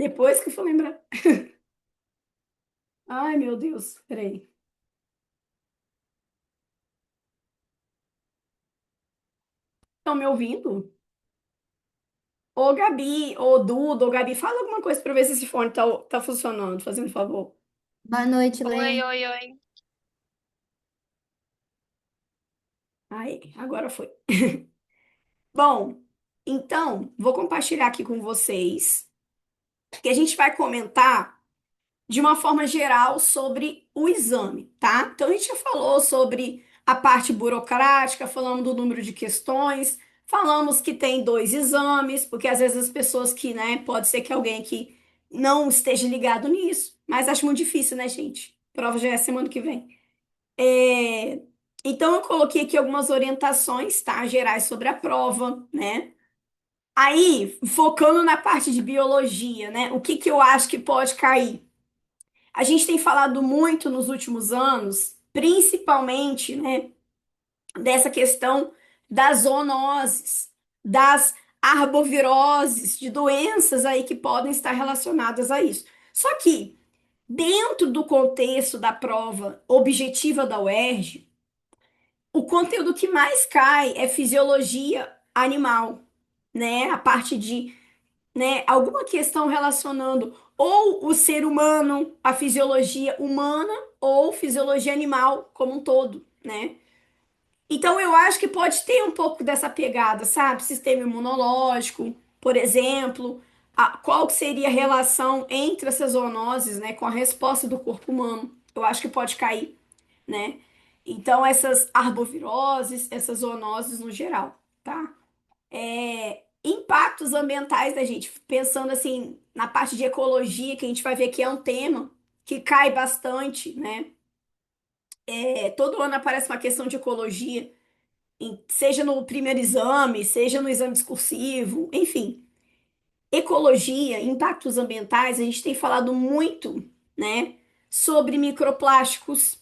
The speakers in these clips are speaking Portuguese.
Depois que eu for lembrar. Ai, meu Deus, peraí. Estão me ouvindo? Ô, Gabi, ô, Duda, ô, Gabi, fala alguma coisa pra ver se esse fone tá funcionando, fazendo um favor. Boa noite, Oi, Lê. oi, oi. Aí, agora foi. Bom, então, vou compartilhar aqui com vocês que a gente vai comentar de uma forma geral sobre o exame, tá? Então, a gente já falou sobre a parte burocrática, falamos do número de questões, falamos que tem dois exames, porque às vezes as pessoas que, né, pode ser que alguém aqui não esteja ligado nisso, mas acho muito difícil, né, gente? Prova já é semana que vem. É, Então, eu coloquei aqui algumas orientações, tá, gerais sobre a prova, né? Aí, focando na parte de biologia, né? O que que eu acho que pode cair? A gente tem falado muito nos últimos anos, principalmente, né, dessa questão das zoonoses, das arboviroses, de doenças aí que podem estar relacionadas a isso. Só que, dentro do contexto da prova objetiva da UERJ, o conteúdo que mais cai é fisiologia animal, né? A parte de, né, alguma questão relacionando ou o ser humano, a fisiologia humana ou fisiologia animal como um todo, né? Então eu acho que pode ter um pouco dessa pegada, sabe? Sistema imunológico, por exemplo, qual que seria a relação entre essas zoonoses, né, com a resposta do corpo humano? Eu acho que pode cair, né? Então essas arboviroses, essas zoonoses no geral, tá? Impactos ambientais da gente, pensando assim na parte de ecologia, que a gente vai ver que é um tema que cai bastante, né? Todo ano aparece uma questão de ecologia, seja no primeiro exame, seja no exame discursivo, enfim. Ecologia, impactos ambientais, a gente tem falado muito, né, sobre microplásticos,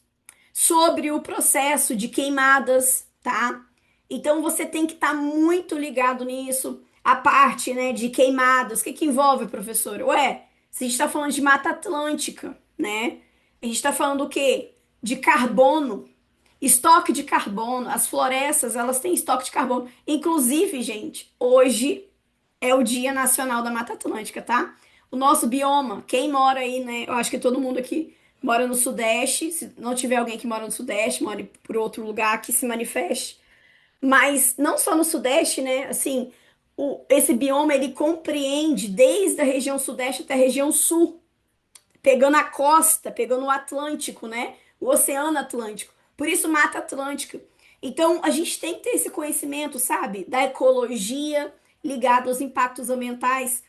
sobre o processo de queimadas, tá? Então você tem que estar muito ligado nisso. A parte, né, de queimadas, o que que envolve, professor? Ué, se a gente está falando de Mata Atlântica, né? A gente está falando o quê? De carbono, estoque de carbono. As florestas, elas têm estoque de carbono. Inclusive, gente, hoje é o Dia Nacional da Mata Atlântica, tá? O nosso bioma, quem mora aí, né? Eu acho que todo mundo aqui mora no Sudeste. Se não tiver alguém que mora no Sudeste, mora por outro lugar que se manifeste. Mas não só no Sudeste, né? Assim, esse bioma ele compreende desde a região Sudeste até a região Sul, pegando a costa, pegando o Atlântico, né? O Oceano Atlântico. Por isso, Mata Atlântica. Então, a gente tem que ter esse conhecimento, sabe? Da ecologia ligado aos impactos ambientais.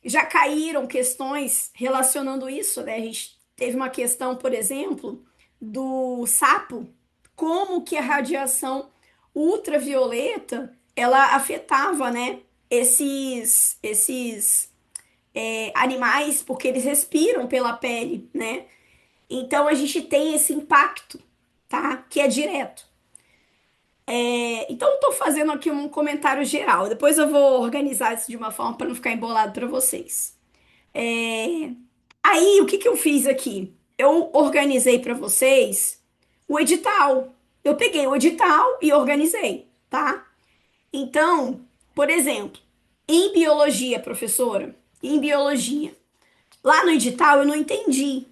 Já caíram questões relacionando isso, né? A gente teve uma questão, por exemplo, do sapo, como que a radiação ultravioleta ela afetava, né? Esses animais, porque eles respiram pela pele, né? Então a gente tem esse impacto, tá? Que é direto. Então eu tô fazendo aqui um comentário geral. Depois eu vou organizar isso de uma forma para não ficar embolado para vocês. É, Aí, o que que eu fiz aqui? Eu organizei para vocês o edital. Eu peguei o edital e organizei, tá? Então, por exemplo, em biologia, professora, em biologia, lá no edital eu não entendi.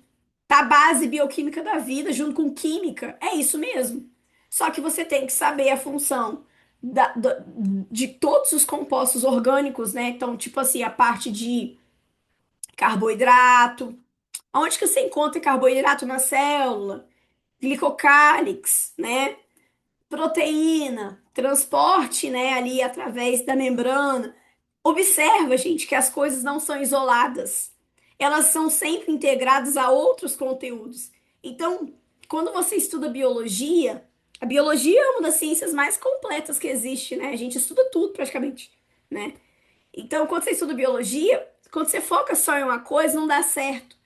Tá base bioquímica da vida junto com química. É isso mesmo. Só que você tem que saber a função de todos os compostos orgânicos, né? Então, tipo assim, a parte de carboidrato. Onde que você encontra carboidrato na célula? Glicocálix, né? Proteína, transporte, né, ali através da membrana. Observa, gente, que as coisas não são isoladas. Elas são sempre integradas a outros conteúdos. Então, quando você estuda biologia, a biologia é uma das ciências mais completas que existe, né? A gente estuda tudo praticamente, né? Então, quando você estuda biologia, quando você foca só em uma coisa, não dá certo.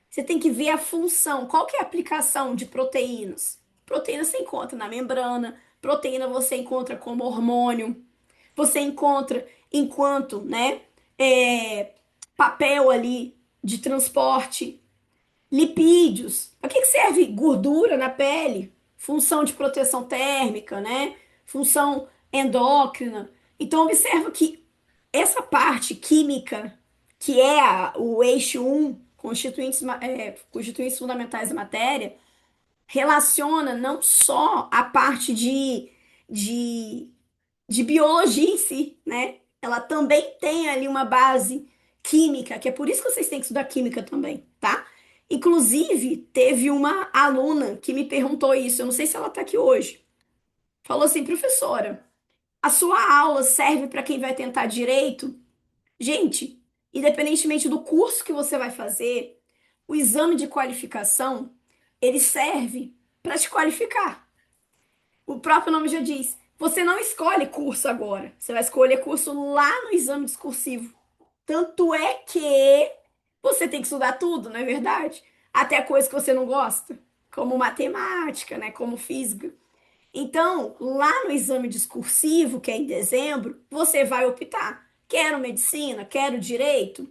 Você tem que ver a função. Qual que é a aplicação de proteínas? Proteína você encontra na membrana, proteína você encontra como hormônio, você encontra enquanto, né, é, papel ali de transporte, lipídios. Para que serve gordura na pele? Função de proteção térmica, né? Função endócrina. Então, observa que essa parte química, que é o eixo um constituintes, constituintes fundamentais da matéria, relaciona não só a parte de, de biologia em si, né? Ela também tem ali uma base química, que é por isso que vocês têm que estudar química também, tá? Inclusive, teve uma aluna que me perguntou isso, eu não sei se ela tá aqui hoje. Falou assim, professora, a sua aula serve para quem vai tentar direito? Gente, independentemente do curso que você vai fazer, o exame de qualificação, ele serve para te qualificar. O próprio nome já diz. Você não escolhe curso agora. Você vai escolher curso lá no exame discursivo. Tanto é que você tem que estudar tudo, não é verdade? Até coisa que você não gosta, como matemática, né? Como física. Então, lá no exame discursivo, que é em dezembro, você vai optar. Quero medicina, quero direito,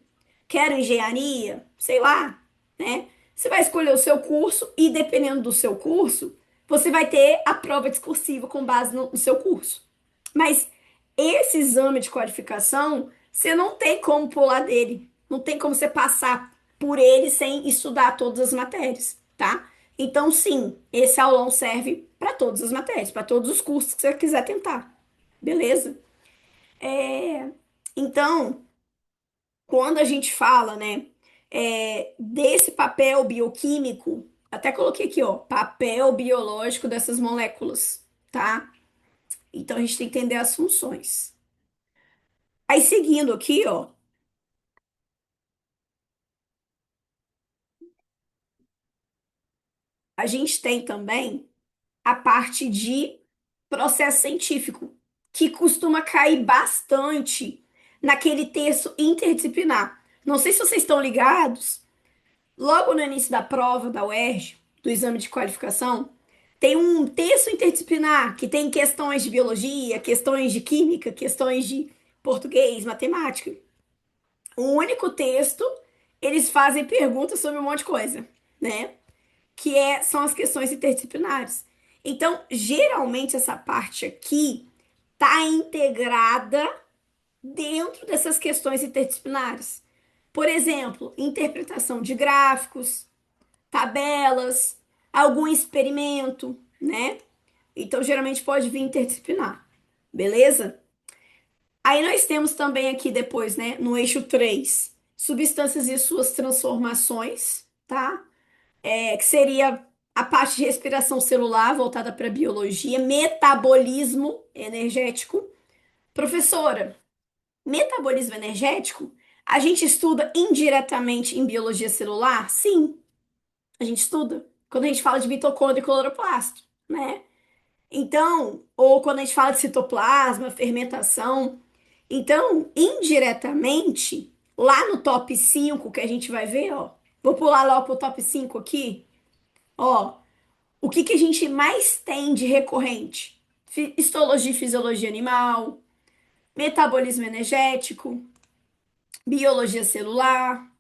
quero engenharia, sei lá, né? Você vai escolher o seu curso e, dependendo do seu curso, você vai ter a prova discursiva com base no seu curso. Mas esse exame de qualificação, você não tem como pular dele. Não tem como você passar por ele sem estudar todas as matérias, tá? Então, sim, esse aulão serve para todas as matérias, para todos os cursos que você quiser tentar. Beleza? Então, quando a gente fala, né, desse papel bioquímico, até coloquei aqui, ó, papel biológico dessas moléculas, tá? Então, a gente tem que entender as funções. Aí, seguindo aqui, ó, a gente tem também a parte de processo científico, que costuma cair bastante naquele texto interdisciplinar. Não sei se vocês estão ligados, logo no início da prova da UERJ, do exame de qualificação, tem um texto interdisciplinar que tem questões de biologia, questões de química, questões de português, matemática. O único texto, eles fazem perguntas sobre um monte de coisa, né? São as questões interdisciplinares. Então, geralmente, essa parte aqui está integrada dentro dessas questões interdisciplinares. Por exemplo, interpretação de gráficos, tabelas, algum experimento, né? Então, geralmente pode vir interdisciplinar, beleza? Aí nós temos também aqui depois, né, no eixo 3 substâncias e suas transformações, tá? Que seria a parte de respiração celular voltada para biologia, metabolismo energético. Professora, metabolismo energético, a gente estuda indiretamente em biologia celular? Sim, a gente estuda. Quando a gente fala de mitocôndria e cloroplasto, né? Então, ou quando a gente fala de citoplasma, fermentação. Então, indiretamente, lá no top 5 que a gente vai ver, ó, vou pular logo pro top 5 aqui, ó, o que que a gente mais tem de recorrente? Histologia e fisiologia animal, metabolismo energético, biologia celular,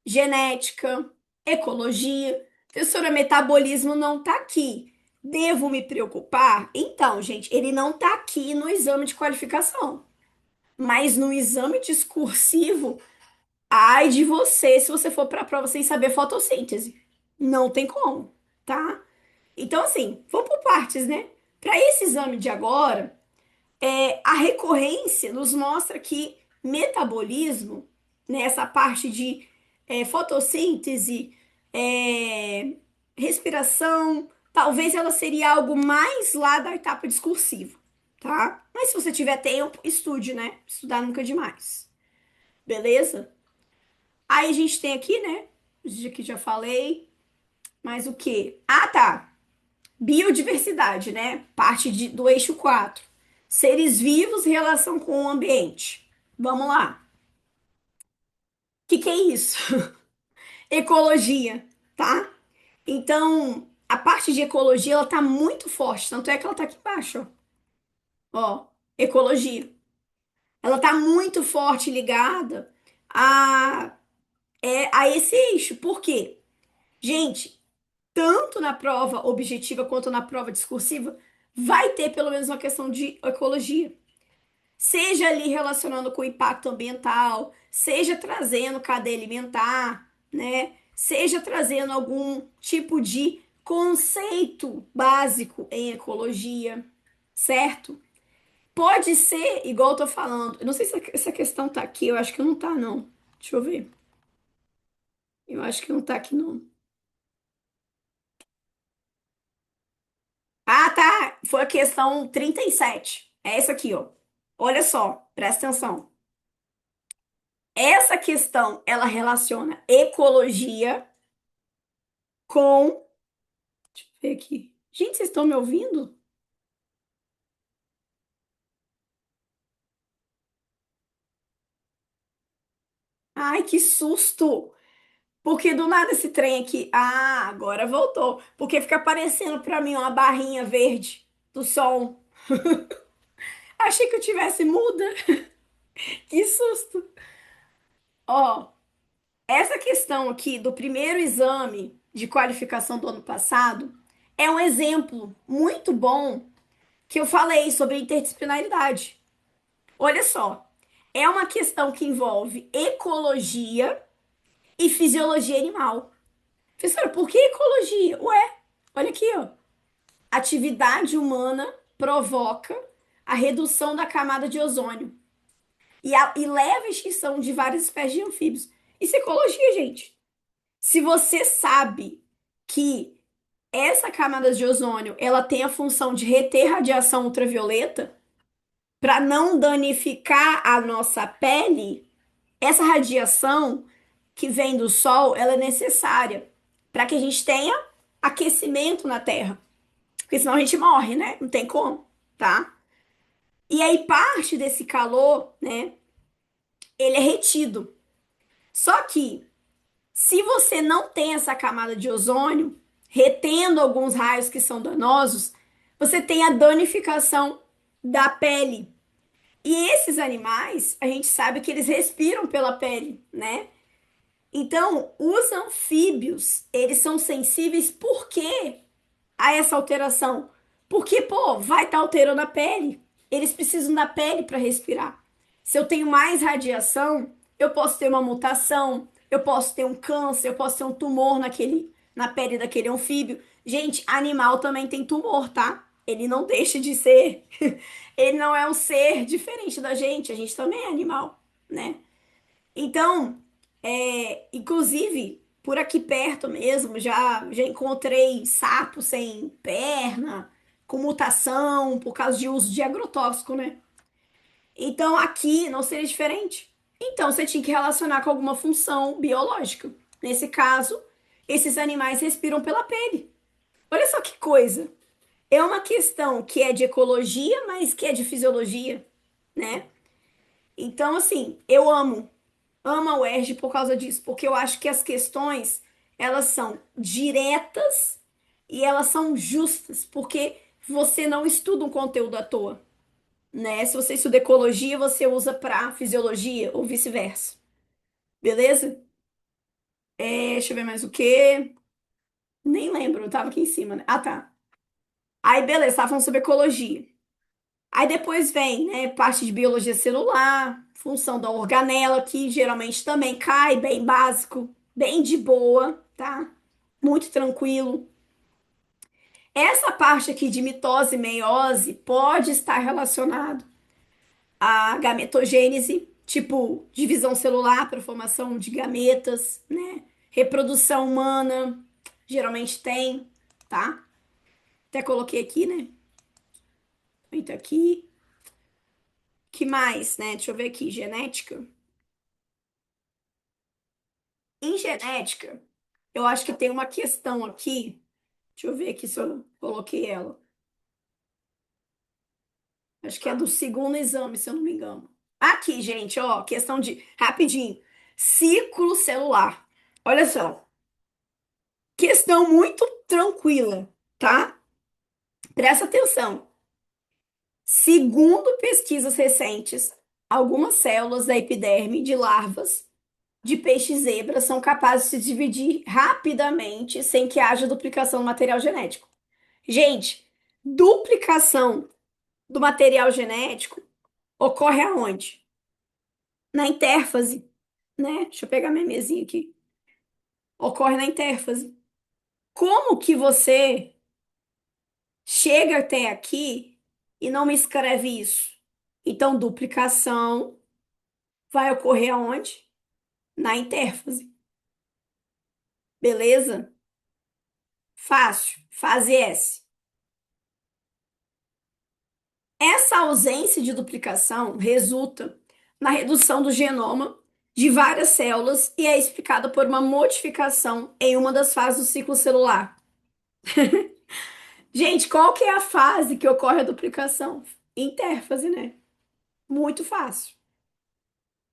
genética, ecologia. Professora, metabolismo não tá aqui. Devo me preocupar? Então, gente, ele não tá aqui no exame de qualificação. Mas no exame discursivo, ai de você se você for para a prova sem saber fotossíntese. Não tem como, tá? Então, assim, vamos por partes, né? Para esse exame de agora, a recorrência nos mostra que metabolismo, né, essa parte de fotossíntese, é, respiração, talvez ela seria algo mais lá da etapa discursiva, tá? Mas se você tiver tempo, estude, né? Estudar nunca é demais. Beleza? Aí a gente tem aqui, né? Isso aqui já falei. Mas o quê? Ah, tá. Biodiversidade, né? Do eixo 4. Seres vivos em relação com o ambiente. Vamos lá. O que que é isso? Ecologia, tá? Então, a parte de ecologia, ela tá muito forte. Tanto é que ela tá aqui embaixo, ó. Ó, ecologia. Ela tá muito forte ligada a, a esse eixo. Por quê? Gente, tanto na prova objetiva quanto na prova discursiva, vai ter pelo menos uma questão de ecologia. Seja ali relacionando com o impacto ambiental, seja trazendo cadeia alimentar, né? Seja trazendo algum tipo de conceito básico em ecologia, certo? Pode ser, igual eu tô falando, eu não sei se essa questão tá aqui, eu acho que não tá, não. Deixa eu ver. Eu acho que não tá aqui, não. Ah, tá! Foi a questão 37. É essa aqui, ó. Olha só, presta atenção. Essa questão, ela relaciona ecologia com. Deixa eu ver aqui. Gente, vocês estão me ouvindo? Ai, que susto! Porque do nada esse trem aqui. Ah, agora voltou. Porque fica aparecendo pra mim uma barrinha verde do som. Achei que eu tivesse muda. Que susto! Ó, essa questão aqui do primeiro exame de qualificação do ano passado é um exemplo muito bom que eu falei sobre interdisciplinaridade. Olha só, é uma questão que envolve ecologia e fisiologia animal. Professora, por que ecologia? Ué, olha aqui, ó. Atividade humana provoca a redução da camada de ozônio e leva à extinção de várias espécies de anfíbios. Isso é ecologia, gente. Se você sabe que essa camada de ozônio, ela tem a função de reter radiação ultravioleta para não danificar a nossa pele, essa radiação que vem do sol, ela é necessária para que a gente tenha aquecimento na Terra. Porque senão a gente morre, né? Não tem como, tá? E aí parte desse calor, né, ele é retido. Só que se você não tem essa camada de ozônio, retendo alguns raios que são danosos, você tem a danificação da pele. E esses animais, a gente sabe que eles respiram pela pele, né? Então, os anfíbios, eles são sensíveis por quê a essa alteração? Porque, pô, vai estar alterando a pele. Eles precisam da pele para respirar. Se eu tenho mais radiação, eu posso ter uma mutação, eu posso ter um câncer, eu posso ter um tumor na pele daquele anfíbio. Gente, animal também tem tumor, tá? Ele não deixa de ser. Ele não é um ser diferente da gente. A gente também é animal, né? Então, inclusive, por aqui perto mesmo, já encontrei sapo sem perna, com mutação, por causa de uso de agrotóxico, né? Então, aqui não seria diferente. Então, você tinha que relacionar com alguma função biológica. Nesse caso, esses animais respiram pela pele. Olha só que coisa. É uma questão que é de ecologia, mas que é de fisiologia, né? Então, assim, eu amo a UERJ por causa disso, porque eu acho que as questões, elas são diretas e elas são justas, porque você não estuda um conteúdo à toa, né? Se você estuda ecologia, você usa para fisiologia ou vice-versa. Beleza? Deixa eu ver mais o quê. Nem lembro, eu tava aqui em cima, né? Ah, tá. Aí, beleza, tava falando sobre ecologia. Aí depois vem, né, parte de biologia celular, função da organela, que geralmente também cai, bem básico, bem de boa, tá? Muito tranquilo. Essa parte aqui de mitose e meiose pode estar relacionado à gametogênese, tipo divisão celular para formação de gametas, né? Reprodução humana, geralmente tem, tá? Até coloquei aqui, né? Então aqui, que mais, né? Deixa eu ver aqui, genética. Em genética, eu acho que tem uma questão aqui. Deixa eu ver aqui se eu coloquei ela. Acho que é do segundo exame, se eu não me engano. Aqui, gente, ó, questão de. Rapidinho. Ciclo celular. Olha só. Questão muito tranquila, tá? Presta atenção. Segundo pesquisas recentes, algumas células da epiderme de larvas de peixe-zebra são capazes de se dividir rapidamente sem que haja duplicação do material genético. Gente, duplicação do material genético ocorre aonde? Na intérfase, né? Deixa eu pegar minha mesinha aqui. Ocorre na intérfase. Como que você chega até aqui e não me escreve isso? Então, duplicação vai ocorrer aonde? Na intérfase. Beleza? Fácil. Fase S. Essa ausência de duplicação resulta na redução do genoma de várias células e é explicada por uma modificação em uma das fases do ciclo celular. Gente, qual que é a fase que ocorre a duplicação? Intérfase, né? Muito fácil,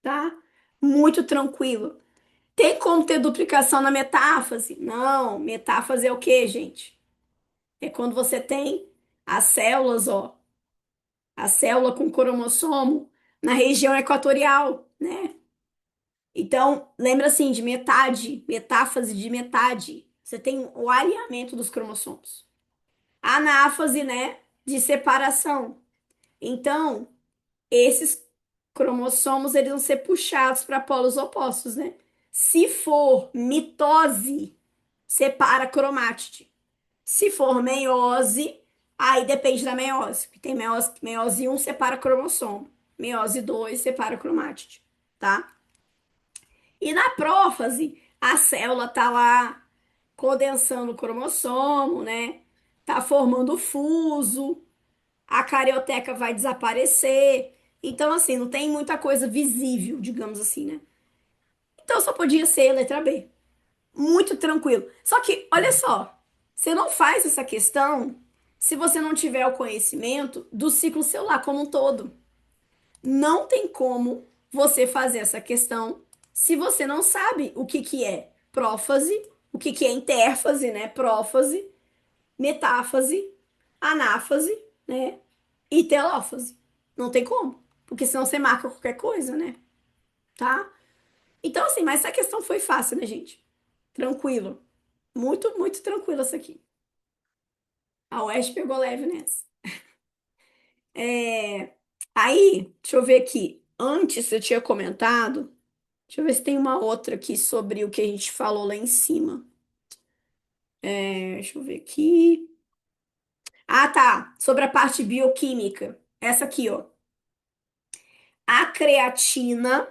tá? Muito tranquilo. Tem como ter duplicação na metáfase? Não, metáfase é o quê, gente? É quando você tem as células, ó, a célula com cromossomo na região equatorial, né? Então, lembra assim de metade, metáfase de metade. Você tem o alinhamento dos cromossomos. Anáfase, né, de separação. Então, esses cromossomos eles vão ser puxados para polos opostos, né? Se for mitose, separa a cromátide. Se for meiose, aí depende da meiose. Tem meiose 1 separa cromossomo. Meiose 2 separa cromátide, tá? E na prófase, a célula tá lá condensando o cromossomo, né? Tá formando fuso, a carioteca vai desaparecer. Então, assim, não tem muita coisa visível, digamos assim, né? Então só podia ser a letra B. Muito tranquilo. Só que, olha só, você não faz essa questão se você não tiver o conhecimento do ciclo celular como um todo. Não tem como você fazer essa questão se você não sabe o que que é prófase, o que que é intérfase, né? Prófase, metáfase, anáfase, né? E telófase. Não tem como, porque senão você marca qualquer coisa, né? Tá? Então, assim, mas essa questão foi fácil, né, gente? Tranquilo. Muito, muito tranquilo essa aqui. A Oeste pegou leve nessa. É... Aí, deixa eu ver aqui. Antes eu tinha comentado. Deixa eu ver se tem uma outra aqui sobre o que a gente falou lá em cima. Deixa eu ver aqui. Ah, tá. Sobre a parte bioquímica. Essa aqui, ó. A creatina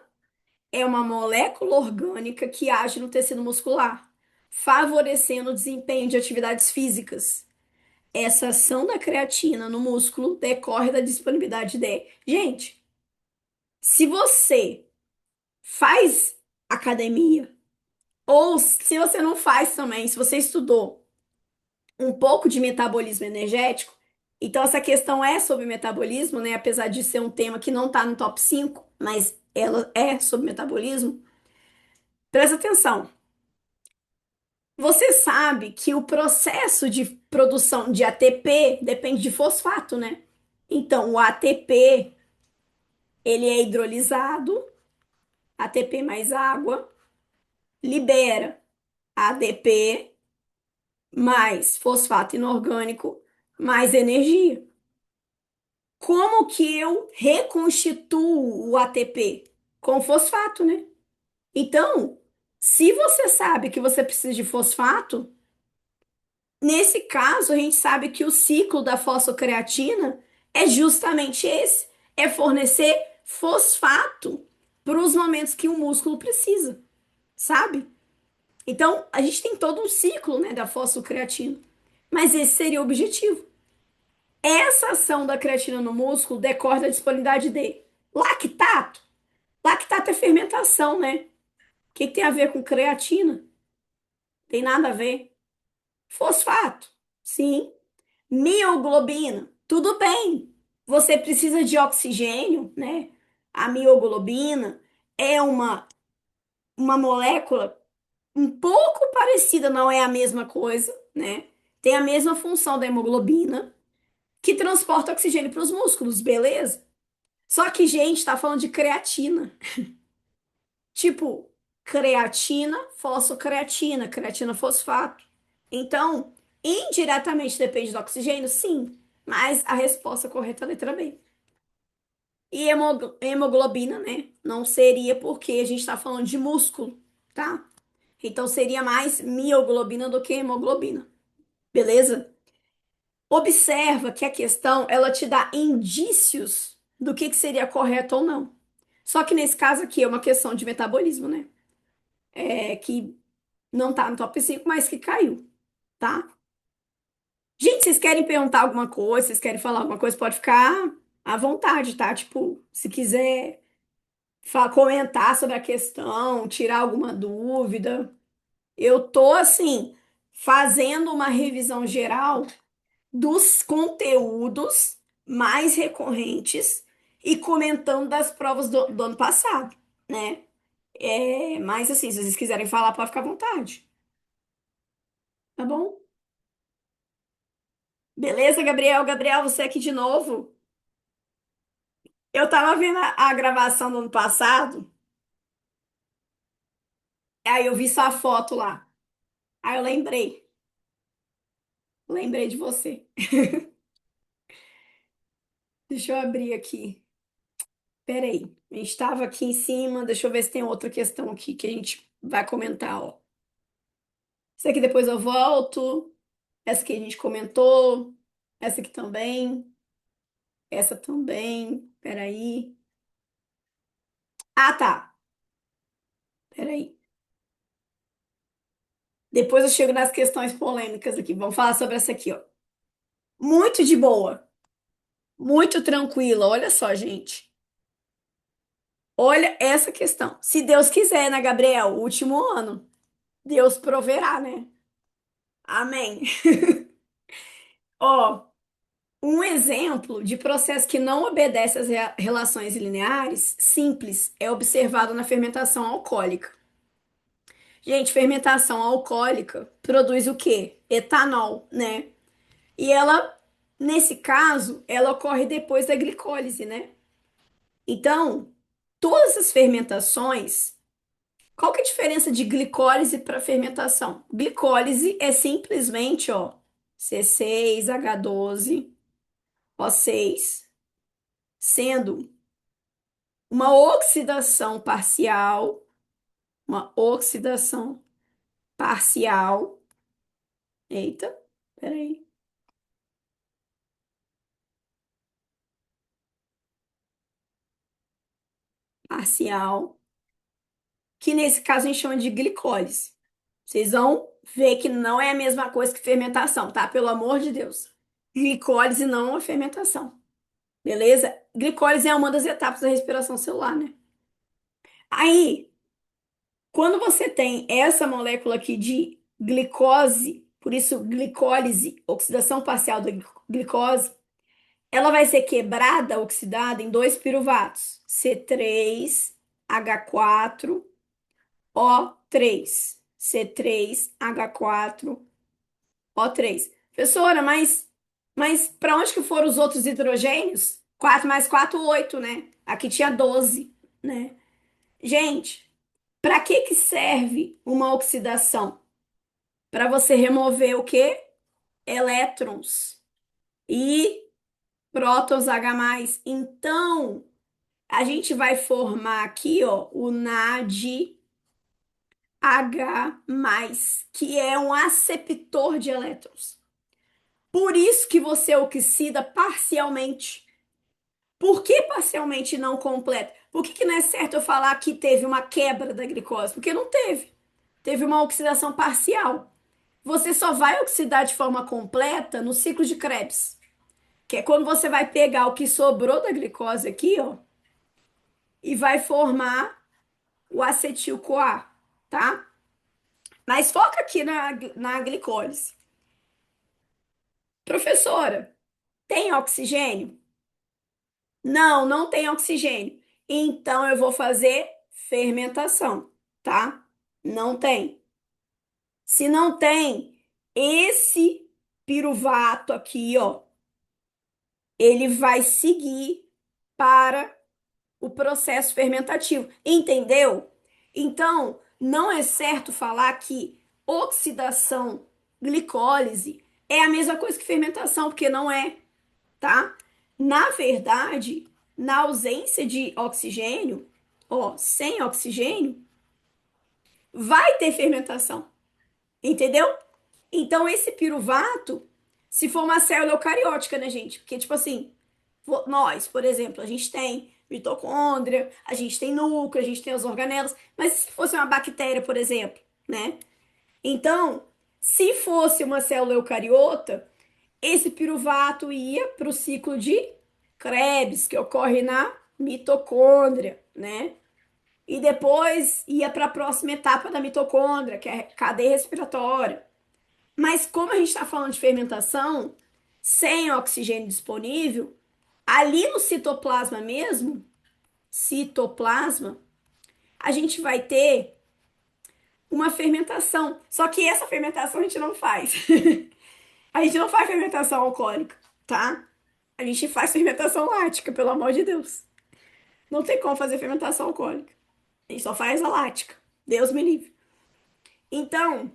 é uma molécula orgânica que age no tecido muscular, favorecendo o desempenho de atividades físicas. Essa ação da creatina no músculo decorre da disponibilidade de. Gente, se você faz academia, ou se você não faz também, se você estudou um pouco de metabolismo energético. Então, essa questão é sobre metabolismo, né? Apesar de ser um tema que não está no top 5, mas ela é sobre metabolismo. Presta atenção. Você sabe que o processo de produção de ATP depende de fosfato, né? Então, o ATP, ele é hidrolisado, ATP mais água, libera ADP mais fosfato inorgânico mais energia. Como que eu reconstituo o ATP? Com fosfato, né? Então, se você sabe que você precisa de fosfato, nesse caso a gente sabe que o ciclo da fosfocreatina é justamente esse, é fornecer fosfato para os momentos que o músculo precisa, sabe? Então, a gente tem todo um ciclo, né, da fosfocreatina. Mas esse seria o objetivo. Essa ação da creatina no músculo decorre da disponibilidade de lactato. Lactato é fermentação, né? O que que tem a ver com creatina? Tem nada a ver. Fosfato, sim. Mioglobina, tudo bem. Você precisa de oxigênio, né? A mioglobina é uma molécula um pouco parecida, não é a mesma coisa, né? Tem a mesma função da hemoglobina, que transporta oxigênio para os músculos, beleza? Só que, gente, tá falando de creatina. Tipo, creatina, fosfocreatina, creatina fosfato. Então, indiretamente depende do oxigênio, sim, mas a resposta correta é a letra B. E hemoglobina, né? Não seria porque a gente está falando de músculo, tá? Então seria mais mioglobina do que hemoglobina, beleza? Observa que a questão ela te dá indícios do que seria correto ou não. Só que nesse caso aqui é uma questão de metabolismo, né? É que não tá no top 5, mas que caiu, tá? Gente, vocês querem perguntar alguma coisa, vocês querem falar alguma coisa, pode ficar à vontade, tá? Tipo, se quiser comentar sobre a questão, tirar alguma dúvida. Eu tô assim, fazendo uma revisão geral dos conteúdos mais recorrentes e comentando das provas do ano passado, né? Mas assim, se vocês quiserem falar, pode ficar à vontade, tá bom? Beleza, Gabriel? Gabriel, você aqui de novo? Eu tava vendo a gravação do ano passado, aí eu vi sua foto lá. Aí eu lembrei de você. Deixa eu abrir aqui. Peraí, a gente estava aqui em cima, deixa eu ver se tem outra questão aqui que a gente vai comentar, ó. Essa aqui depois eu volto, essa que a gente comentou, essa aqui também, essa também, peraí. Ah, tá, peraí. Depois eu chego nas questões polêmicas aqui, vamos falar sobre essa aqui, ó. Muito de boa, muito tranquila, olha só, gente. Olha essa questão. Se Deus quiser, né, Gabriel? Último ano, Deus proverá, né? Amém. Ó. Um exemplo de processo que não obedece às relações lineares simples é observado na fermentação alcoólica. Gente, fermentação alcoólica produz o quê? Etanol, né? E ela, nesse caso, ela ocorre depois da glicólise, né? Então, todas as fermentações, qual que é a diferença de glicólise para fermentação? Glicólise é simplesmente, ó, C6H12O6, sendo uma oxidação parcial, uma oxidação parcial. Eita, peraí. Parcial, que nesse caso a gente chama de glicólise. Vocês vão ver que não é a mesma coisa que fermentação, tá? Pelo amor de Deus. Glicólise não é uma fermentação, beleza? Glicólise é uma das etapas da respiração celular, né? Aí, quando você tem essa molécula aqui de glicose, por isso glicólise, oxidação parcial da glicose, ela vai ser quebrada, oxidada em dois piruvatos, C3H4O3. C3H4O3. Professora, mas para onde que foram os outros hidrogênios? 4 mais 4, 8, né? Aqui tinha 12, né? Gente, para que que serve uma oxidação? Para você remover o quê? Elétrons e prótons H+. Então, a gente vai formar aqui, ó, o NADH+, que é um aceptor de elétrons. Por isso que você oxida parcialmente. Por que parcialmente e não completo? Por que que não é certo eu falar que teve uma quebra da glicose? Porque não teve. Teve uma oxidação parcial. Você só vai oxidar de forma completa no ciclo de Krebs, que é quando você vai pegar o que sobrou da glicose aqui, ó, e vai formar o acetil-CoA, tá? Mas foca aqui na glicólise. Professora, tem oxigênio? Não, não tem oxigênio. Então eu vou fazer fermentação, tá? Não tem. Se não tem, esse piruvato aqui, ó, ele vai seguir para o processo fermentativo. Entendeu? Então, não é certo falar que oxidação, glicólise é a mesma coisa que fermentação, porque não é, tá? Na verdade, na ausência de oxigênio, ó, sem oxigênio, vai ter fermentação, entendeu? Então, esse piruvato, se for uma célula eucariótica, né, gente? Porque, tipo assim, nós, por exemplo, a gente tem mitocôndria, a gente tem núcleo, a gente tem as organelas, mas se fosse uma bactéria, por exemplo, né? Então, se fosse uma célula eucariota, esse piruvato ia para o ciclo de Krebs, que ocorre na mitocôndria, né? E depois ia para a próxima etapa da mitocôndria, que é a cadeia respiratória. Mas como a gente está falando de fermentação, sem oxigênio disponível, ali no citoplasma mesmo, citoplasma, a gente vai ter uma fermentação. Só que essa fermentação a gente não faz. A gente não faz fermentação alcoólica, tá? A gente faz fermentação lática, pelo amor de Deus. Não tem como fazer fermentação alcoólica. A gente só faz a lática. Deus me livre. Então,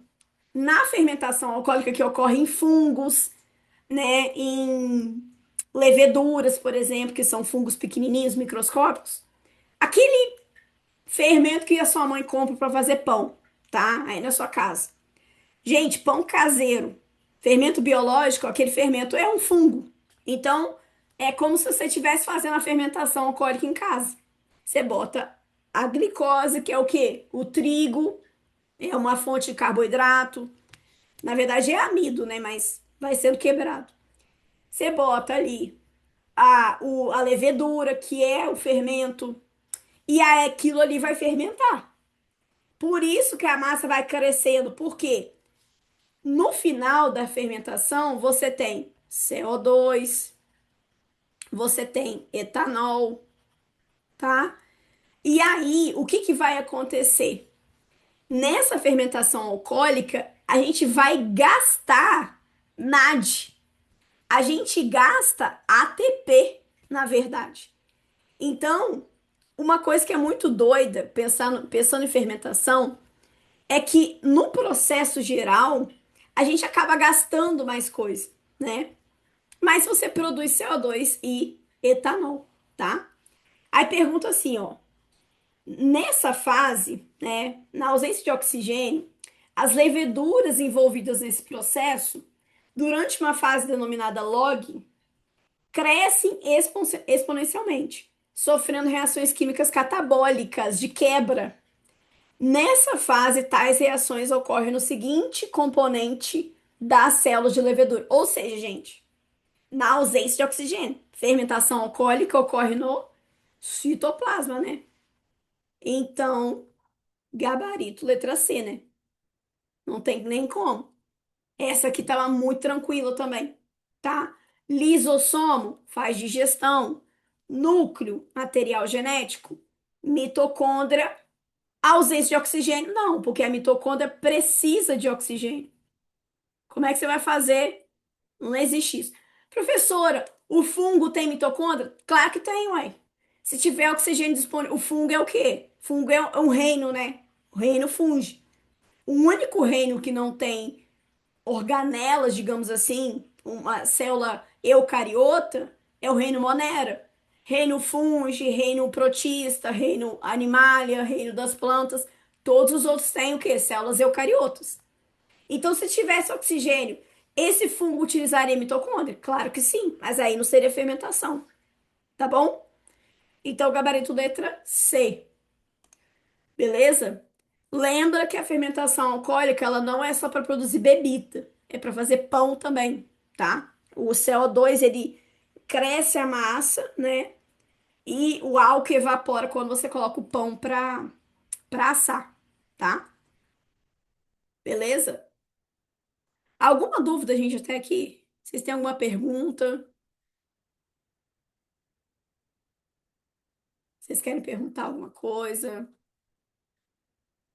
na fermentação alcoólica que ocorre em fungos, né, em leveduras, por exemplo, que são fungos pequenininhos, microscópicos, aquele fermento que a sua mãe compra para fazer pão, tá? Aí na sua casa. Gente, pão caseiro, fermento biológico, aquele fermento é um fungo. Então, é como se você estivesse fazendo a fermentação alcoólica em casa. Você bota a glicose, que é o quê? O trigo, é uma fonte de carboidrato. Na verdade, é amido, né? Mas vai sendo quebrado. Você bota ali a levedura, que é o fermento, e aí aquilo ali vai fermentar. Por isso que a massa vai crescendo. Por quê? No final da fermentação, você tem CO2, você tem etanol, tá? E aí, o que que vai acontecer? Nessa fermentação alcoólica, a gente vai gastar NAD. A gente gasta ATP, na verdade. Então, uma coisa que é muito doida, pensando em fermentação, é que no processo geral, a gente acaba gastando mais coisa, né? Mas você produz CO2 e etanol, tá? Aí pergunta assim, ó, nessa fase, né, na ausência de oxigênio, as leveduras envolvidas nesse processo, durante uma fase denominada log, crescem exponencialmente, sofrendo reações químicas catabólicas de quebra. Nessa fase, tais reações ocorrem no seguinte componente das células de levedura. Ou seja, gente, na ausência de oxigênio. Fermentação alcoólica ocorre no citoplasma, né? Então, gabarito letra C, né? Não tem nem como. Essa aqui tava muito tranquila também, tá? Lisossomo faz digestão. Núcleo, material genético. Mitocôndria, ausência de oxigênio. Não, porque a mitocôndria precisa de oxigênio. Como é que você vai fazer? Não existe isso. Professora, o fungo tem mitocôndria? Claro que tem, uai. Se tiver oxigênio disponível, o fungo é o quê? Fungo é um reino, né? O reino funge. O único reino que não tem organelas, digamos assim, uma célula eucariota, é o reino Monera. Reino fungi, reino protista, reino animalia, reino das plantas. Todos os outros têm o quê? Células eucariotas. Então, se tivesse oxigênio, esse fungo utilizaria mitocôndria? Claro que sim, mas aí não seria fermentação, tá bom? Então, gabarito letra C, beleza? Lembra que a fermentação alcoólica, ela não é só para produzir bebida, é para fazer pão também, tá? O CO2, ele cresce a massa, né? E o álcool evapora quando você coloca o pão para assar, tá? Beleza? Alguma dúvida, gente, até aqui? Vocês têm alguma pergunta? Vocês querem perguntar alguma coisa?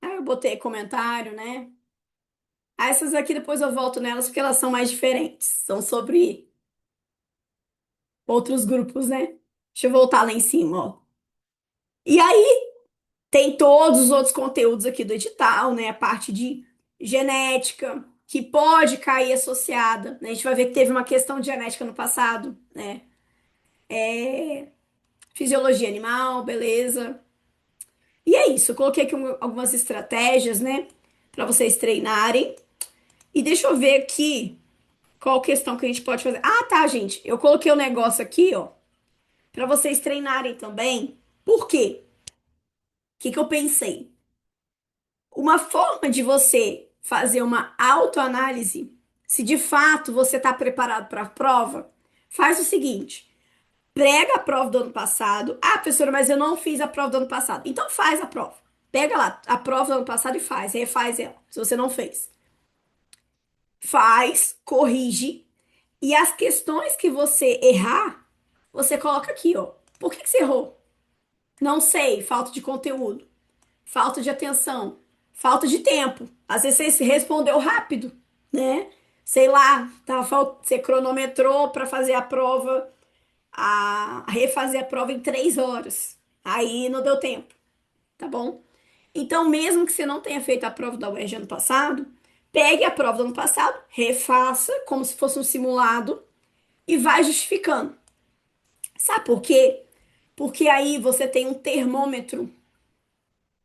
Ah, eu botei comentário, né? Ah, essas aqui depois eu volto nelas porque elas são mais diferentes. São sobre outros grupos, né? Deixa eu voltar lá em cima, ó. E aí? Tem todos os outros conteúdos aqui do edital, né? A parte de genética, que pode cair associada, né? A gente vai ver que teve uma questão de genética no passado, né? Fisiologia animal, beleza. E é isso, eu coloquei aqui algumas estratégias, né? Para vocês treinarem. E deixa eu ver aqui qual questão que a gente pode fazer. Ah, tá, gente. Eu coloquei o negócio aqui, ó, para vocês treinarem também. Por quê? O que que eu pensei? Uma forma de você fazer uma autoanálise, se de fato você está preparado para a prova, faz o seguinte: prega a prova do ano passado. Ah, professora, mas eu não fiz a prova do ano passado. Então faz a prova. Pega lá a prova do ano passado e faz, refaz ela, se você não fez. Faz, corrige, e as questões que você errar, você coloca aqui, ó. Por que que você errou? Não sei, falta de conteúdo. Falta de atenção, falta de tempo. Às vezes você respondeu rápido, né? Sei lá, você cronometrou para fazer a prova, refazer a prova em 3 horas. Aí não deu tempo, tá bom? Então, mesmo que você não tenha feito a prova da UERJ ano passado, pegue a prova do ano passado, refaça como se fosse um simulado e vai justificando. Sabe por quê? Porque aí você tem um termômetro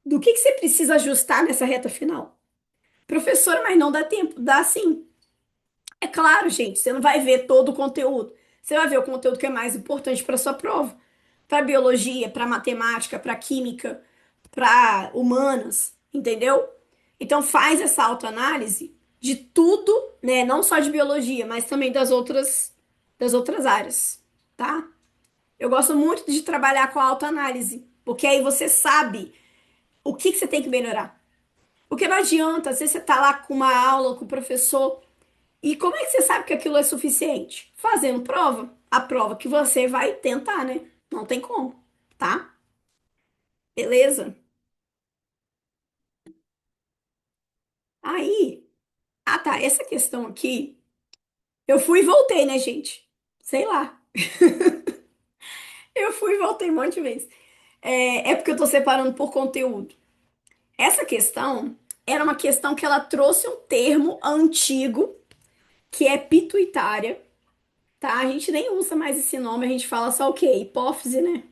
do que você precisa ajustar nessa reta final. Professora, mas não dá tempo. Dá sim. É claro, gente, você não vai ver todo o conteúdo. Você vai ver o conteúdo que é mais importante para sua prova. Para biologia, para matemática, para química, para humanas, entendeu? Então faz essa autoanálise de tudo, né? Não só de biologia, mas também das outras áreas, tá? Eu gosto muito de trabalhar com a autoanálise, porque aí você sabe o que que você tem que melhorar. Porque não adianta, às vezes você tá lá com uma aula com o professor e como é que você sabe que aquilo é suficiente? Fazendo prova. A prova que você vai tentar, né? Não tem como, tá? Beleza? Aí, ah tá, essa questão aqui, eu fui e voltei, né, gente? Sei lá. Eu fui e voltei um monte de vezes. É porque eu tô separando por conteúdo. Essa questão era uma questão que ela trouxe um termo antigo, que é pituitária, tá? A gente nem usa mais esse nome, a gente fala só o quê? Hipófise, né?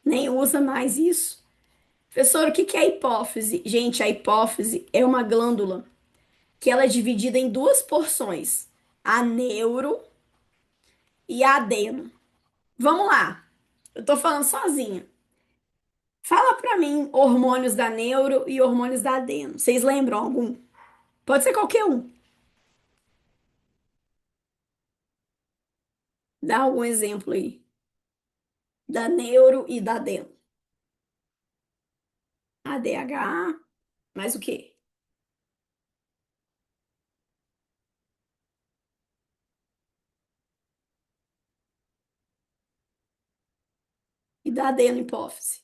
Nem usa mais isso. Professor, o que que é a hipófise? Gente, a hipófise é uma glândula que ela é dividida em duas porções, a neuro e a adeno. Vamos lá, eu tô falando sozinha. Fala pra mim hormônios da neuro e hormônios da adeno. Vocês lembram algum? Pode ser qualquer um. Dá algum exemplo aí. Da neuro e da adeno. ADH, mais o quê? E da adeno hipófise.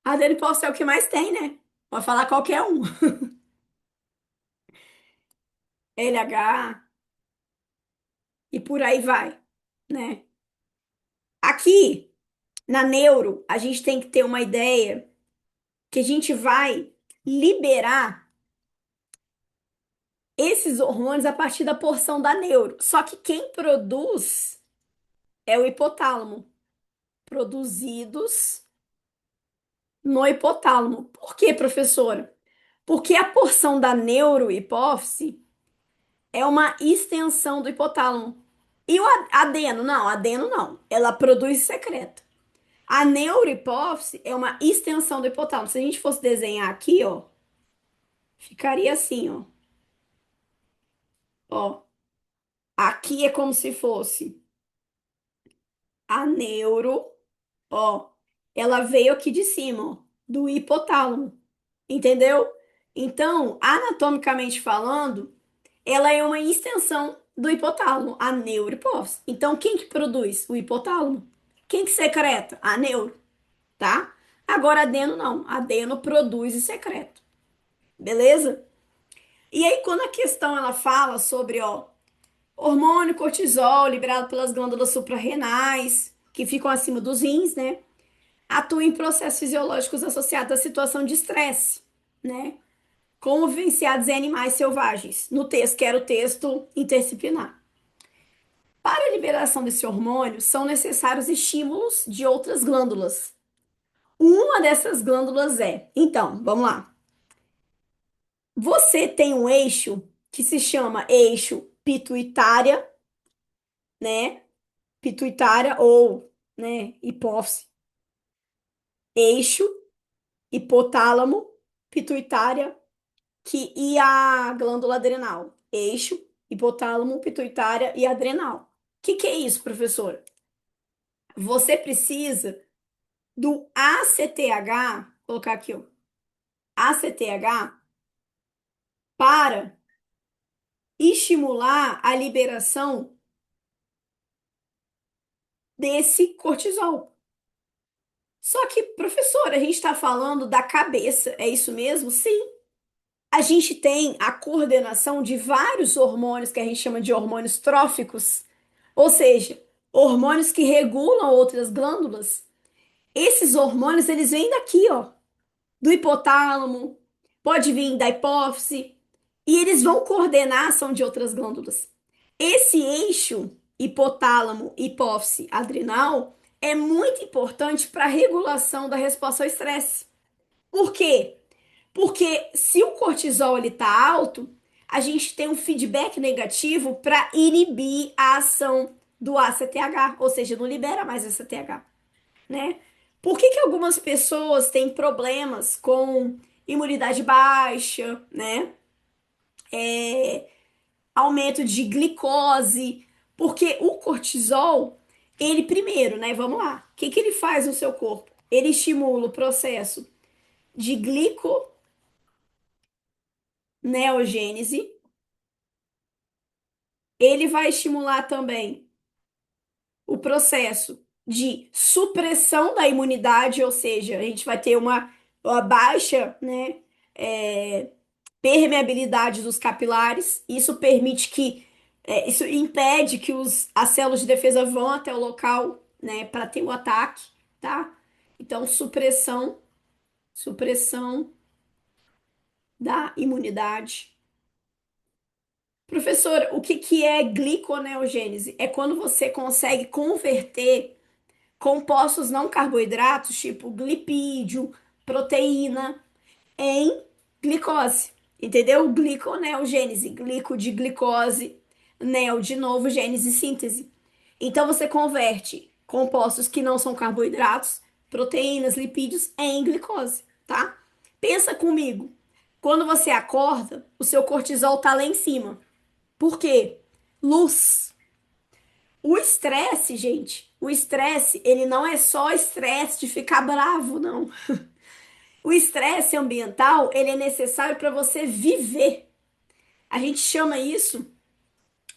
A adeno hipófise é o que mais tem, né? Pode falar qualquer um. LH e por aí vai, né? Aqui na neuro, a gente tem que ter uma ideia que a gente vai liberar esses hormônios a partir da porção da neuro. Só que quem produz é o hipotálamo. Produzidos no hipotálamo. Por quê, professora? Porque a porção da neurohipófise é uma extensão do hipotálamo. E o adeno? Não, adeno não. Ela produz e secreta. A neurohipófise é uma extensão do hipotálamo. Se a gente fosse desenhar aqui, ó, ficaria assim, ó. Ó, aqui é como se fosse a neuro, ó. Ela veio aqui de cima, ó, do hipotálamo, entendeu? Então, anatomicamente falando, ela é uma extensão do hipotálamo, a neurohipófise. Então, quem que produz? O hipotálamo. Quem que secreta? A neuro, tá? Agora, adeno não. Adeno produz e secreta. Beleza? E aí, quando a questão ela fala sobre, ó, hormônio cortisol liberado pelas glândulas suprarrenais, que ficam acima dos rins, né? atua em processos fisiológicos associados à situação de estresse, né? Como vivenciados em animais selvagens. No texto, que era o texto interdisciplinar. Para a liberação desse hormônio, são necessários estímulos de outras glândulas. Uma dessas glândulas é. Então, vamos lá. Você tem um eixo que se chama eixo pituitária, né? Pituitária ou, né, hipófise. Eixo, hipotálamo, pituitária e a glândula adrenal. Eixo, hipotálamo, pituitária e adrenal. O que é isso, professor? Você precisa do ACTH, vou colocar aqui, ó, ACTH, para estimular a liberação desse cortisol. Só que, professor, a gente está falando da cabeça, é isso mesmo? Sim. A gente tem a coordenação de vários hormônios que a gente chama de hormônios tróficos, ou seja, hormônios que regulam outras glândulas. Esses hormônios, eles vêm daqui, ó, do hipotálamo, pode vir da hipófise, e eles vão coordenar a ação de outras glândulas. Esse eixo hipotálamo, hipófise, adrenal é muito importante para a regulação da resposta ao estresse. Por quê? Porque se o cortisol ele tá alto, a gente tem um feedback negativo para inibir a ação do ACTH, ou seja, não libera mais ACTH, né? Por que algumas pessoas têm problemas com imunidade baixa, né? Aumento de glicose, porque o cortisol, ele primeiro, né? Vamos lá. O que ele faz no seu corpo? Ele estimula o processo de gliconeogênese. Ele vai estimular também o processo de supressão da imunidade, ou seja, a gente vai ter uma baixa, né, é, permeabilidade dos capilares. Isso permite que, isso impede que as células de defesa vão até o local, né, para ter o ataque, tá? Então, supressão da imunidade. Professora, o que é gliconeogênese? É quando você consegue converter compostos não carboidratos, tipo glipídio, proteína, em glicose. Entendeu? Gliconeogênese, glico de glicose, neo de novo, gênese síntese. Então você converte compostos que não são carboidratos, proteínas, lipídios em glicose, tá? Pensa comigo. Quando você acorda, o seu cortisol tá lá em cima. Por quê? Luz. O estresse, gente, o estresse, ele não é só estresse de ficar bravo, não. O estresse ambiental, ele é necessário para você viver. A gente chama isso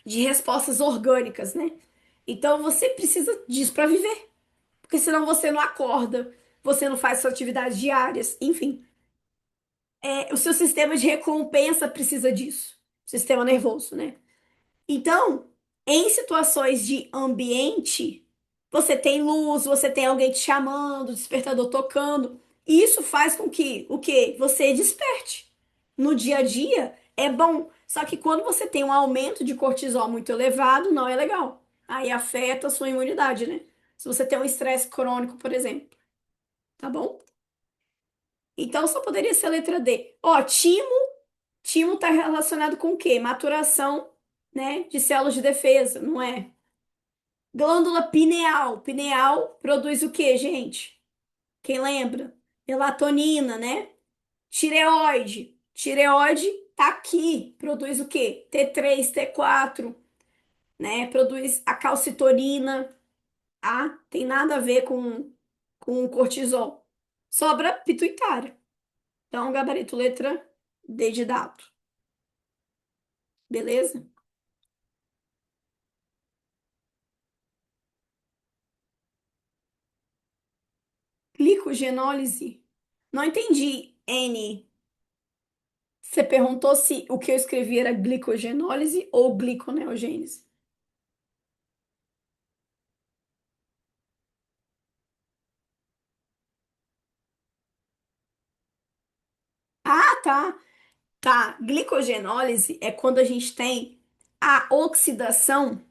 de respostas orgânicas, né? Então você precisa disso para viver, porque senão você não acorda, você não faz suas atividades diárias, enfim. O seu sistema de recompensa precisa disso, sistema nervoso, né? Então, em situações de ambiente, você tem luz, você tem alguém te chamando, despertador tocando, e isso faz com que o quê? Você desperte. No dia a dia é bom, só que quando você tem um aumento de cortisol muito elevado, não é legal. Aí afeta a sua imunidade, né? Se você tem um estresse crônico, por exemplo, tá bom? Então só poderia ser a letra D. Ó, timo está relacionado com o quê? Maturação, né, de células de defesa, não é? Glândula pineal. Pineal produz o quê, gente? Quem lembra? Melatonina, né? Tireoide. Tireoide tá aqui. Produz o quê? T3, T4, né? Produz a calcitorina. Ah, tem nada a ver com o cortisol. Sobra pituitária. Então, gabarito letra D de dado. Beleza? Glicogenólise. Não entendi, N. Você perguntou se o que eu escrevi era glicogenólise ou gliconeogênese. tá. Tá. Glicogenólise é quando a gente tem a oxidação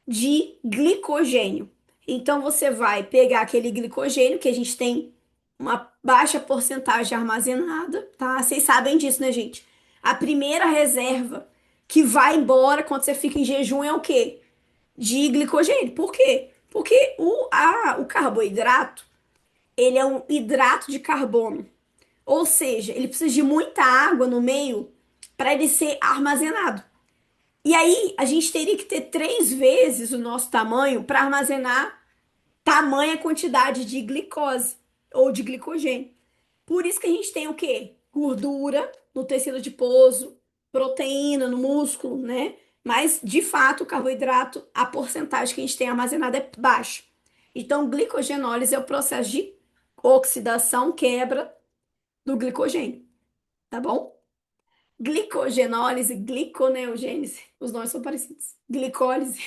de glicogênio. Então você vai pegar aquele glicogênio que a gente tem uma baixa porcentagem armazenada, tá? Vocês sabem disso, né, gente? A primeira reserva que vai embora quando você fica em jejum é o quê? De glicogênio. Por quê? Porque o carboidrato, ele é um hidrato de carbono. Ou seja, ele precisa de muita água no meio para ele ser armazenado. E aí, a gente teria que ter 3 vezes o nosso tamanho para armazenar tamanha quantidade de glicose ou de glicogênio. Por isso que a gente tem o quê? Gordura no tecido adiposo, proteína no músculo, né? Mas, de fato, o carboidrato, a porcentagem que a gente tem armazenada é baixa. Então, glicogenólise é o processo de oxidação, quebra do glicogênio, tá bom? Glicogenólise, gliconeogênese, os nomes são parecidos. Glicólise.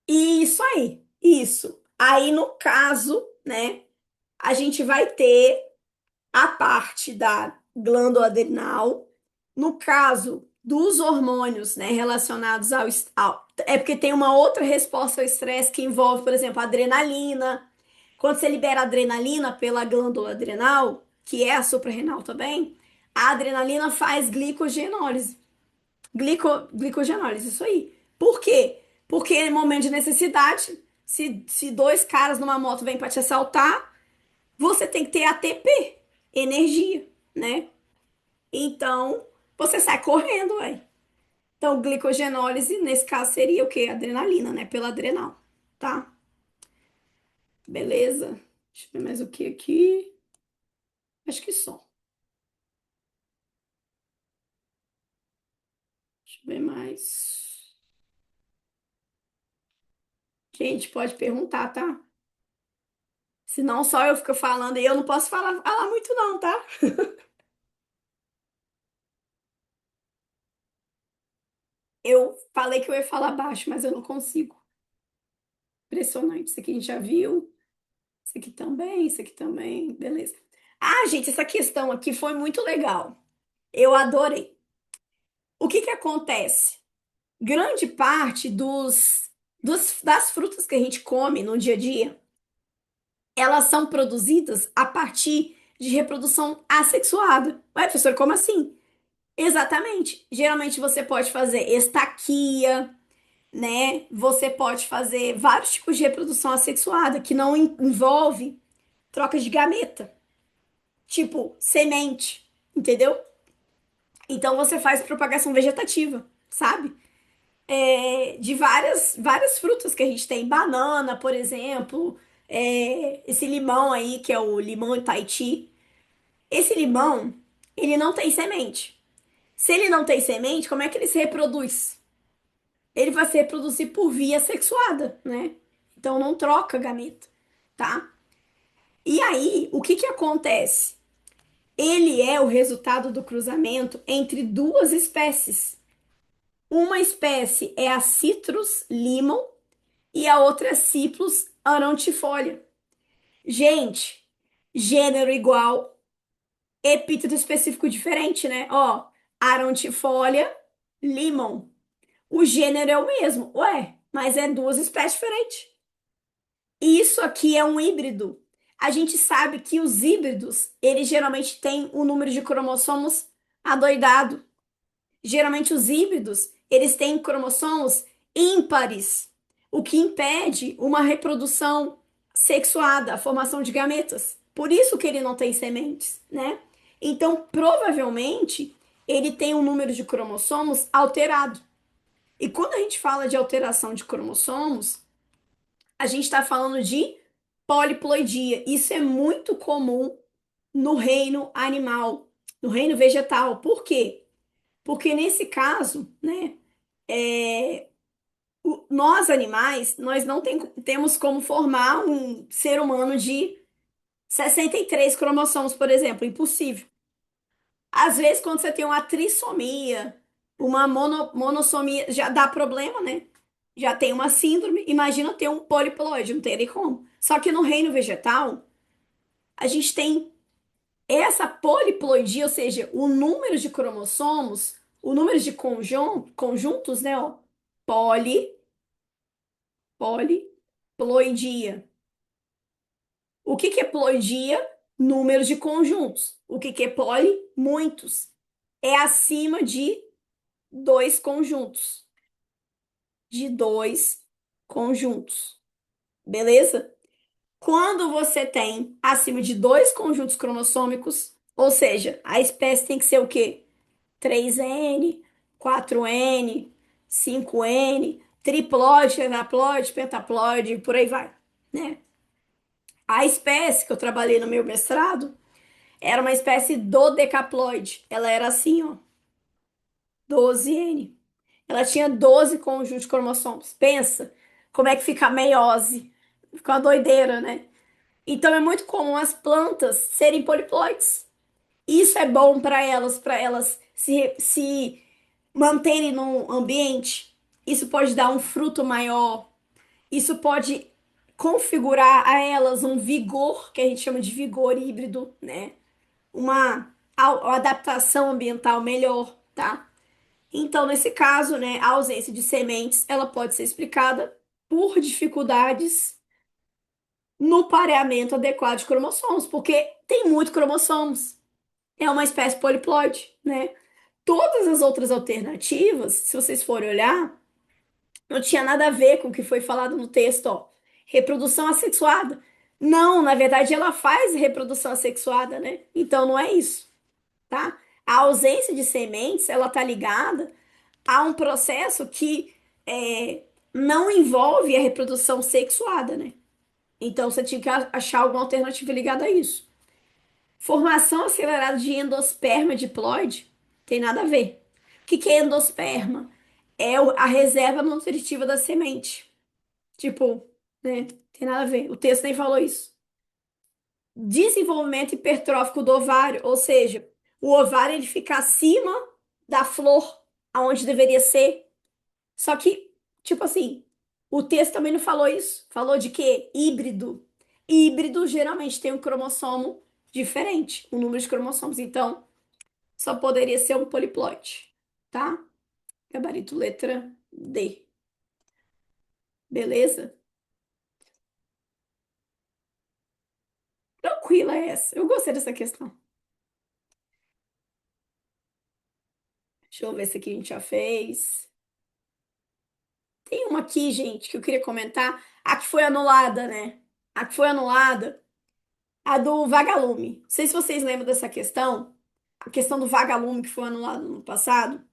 Isso aí, isso. Aí, no caso, né, a gente vai ter a parte da glândula adrenal. No caso dos hormônios, né, relacionados é porque tem uma outra resposta ao estresse que envolve, por exemplo, a adrenalina. Quando você libera adrenalina pela glândula adrenal, que é a suprarrenal também, a adrenalina faz glicogenólise. Glicogenólise, isso aí. Por quê? Porque em momento de necessidade, se dois caras numa moto vêm para te assaltar, você tem que ter ATP, energia, né? Então, você sai correndo, ué. Então, glicogenólise, nesse caso, seria o quê? Adrenalina, né? Pela adrenal, tá? Beleza? Deixa eu ver mais o que aqui. Acho que só. Deixa eu ver mais. Gente, pode perguntar, tá? Senão só eu fico falando e eu não posso falar muito não, tá? Eu falei que eu ia falar baixo, mas eu não consigo. Impressionante. Isso aqui a gente já viu. Isso aqui também, isso aqui também. Beleza. Ah, gente, essa questão aqui foi muito legal. Eu adorei. O que que acontece? Grande parte das frutas que a gente come no dia a dia, elas são produzidas a partir de reprodução assexuada. Ué, professor, como assim? Exatamente. Geralmente você pode fazer estaquia, né? Você pode fazer vários tipos de reprodução assexuada que não envolve troca de gameta, tipo semente, entendeu? Então você faz propagação vegetativa, sabe? De várias frutas que a gente tem, banana, por exemplo, esse limão aí que é o limão Tahiti. Esse limão, ele não tem semente. Se ele não tem semente, como é que ele se reproduz? Ele vai se reproduzir por via sexuada, né? Então não troca gameta, tá? E aí, o que que acontece? Ele é o resultado do cruzamento entre duas espécies. Uma espécie é a Citrus limon e a outra é Citrus aurantifolia. Gente, gênero igual, epíteto específico diferente, né? Ó, aurantifolia, limon. O gênero é o mesmo. Ué, mas é duas espécies diferentes. Isso aqui é um híbrido. A gente sabe que os híbridos, eles geralmente têm um número de cromossomos adoidado. Geralmente os híbridos, eles têm cromossomos ímpares, o que impede uma reprodução sexuada, a formação de gametas. Por isso que ele não tem sementes, né? Então, provavelmente, ele tem um número de cromossomos alterado. E quando a gente fala de alteração de cromossomos, a gente está falando de poliploidia. Isso é muito comum no reino animal, no reino vegetal. Por quê? Porque nesse caso, né, nós animais, nós não temos como formar um ser humano de 63 cromossomos, por exemplo, impossível. Às vezes, quando você tem uma trissomia, uma monossomia, já dá problema, né? Já tem uma síndrome. Imagina ter um poliploide, não teria como. Só que no reino vegetal, a gente tem essa poliploidia, ou seja, o número de cromossomos, o número de conjuntos, né, ó, poli, poliploidia. O que que é ploidia? Números de conjuntos. O que que é poli? Muitos. É acima de dois conjuntos. De dois conjuntos. Beleza? Quando você tem acima de dois conjuntos cromossômicos, ou seja, a espécie tem que ser o quê? 3N, 4N, 5N, triploide, tetraploide, pentaploide, por aí vai, né? A espécie que eu trabalhei no meu mestrado era uma espécie dodecaploide. Ela era assim, ó, 12N. Ela tinha 12 conjuntos de cromossomos. Pensa como é que fica a meiose. Fica uma doideira, né? Então é muito comum as plantas serem poliploides. Isso é bom para elas se manterem no ambiente. Isso pode dar um fruto maior. Isso pode configurar a elas um vigor, que a gente chama de vigor híbrido, né? Uma adaptação ambiental melhor, tá? Então, nesse caso, né, a ausência de sementes, ela pode ser explicada por dificuldades no pareamento adequado de cromossomos, porque tem muito cromossomos. É uma espécie poliploide, né? Todas as outras alternativas, se vocês forem olhar, não tinha nada a ver com o que foi falado no texto, ó. Reprodução assexuada. Não, na verdade, ela faz reprodução assexuada, né? Então não é isso, tá? A ausência de sementes, ela tá ligada a um processo que não envolve a reprodução sexuada, né? Então você tinha que achar alguma alternativa ligada a isso. Formação acelerada de endosperma diploide tem nada a ver. O que que é endosperma? É a reserva nutritiva da semente. Tipo, né? Tem nada a ver. O texto nem falou isso. Desenvolvimento hipertrófico do ovário, ou seja, o ovário ele fica acima da flor, aonde deveria ser. Só que, tipo assim, o texto também não falou isso. Falou de quê? Híbrido. Híbrido geralmente tem um cromossomo diferente, um número de cromossomos. Então, só poderia ser um poliploide, tá? Gabarito letra D. Beleza? Tranquila essa. Eu gostei dessa questão. Deixa eu ver se aqui a gente já fez. Tem uma aqui, gente, que eu queria comentar. A que foi anulada, né? A que foi anulada, a do vagalume. Não sei se vocês lembram dessa questão. A questão do vagalume que foi anulado no passado.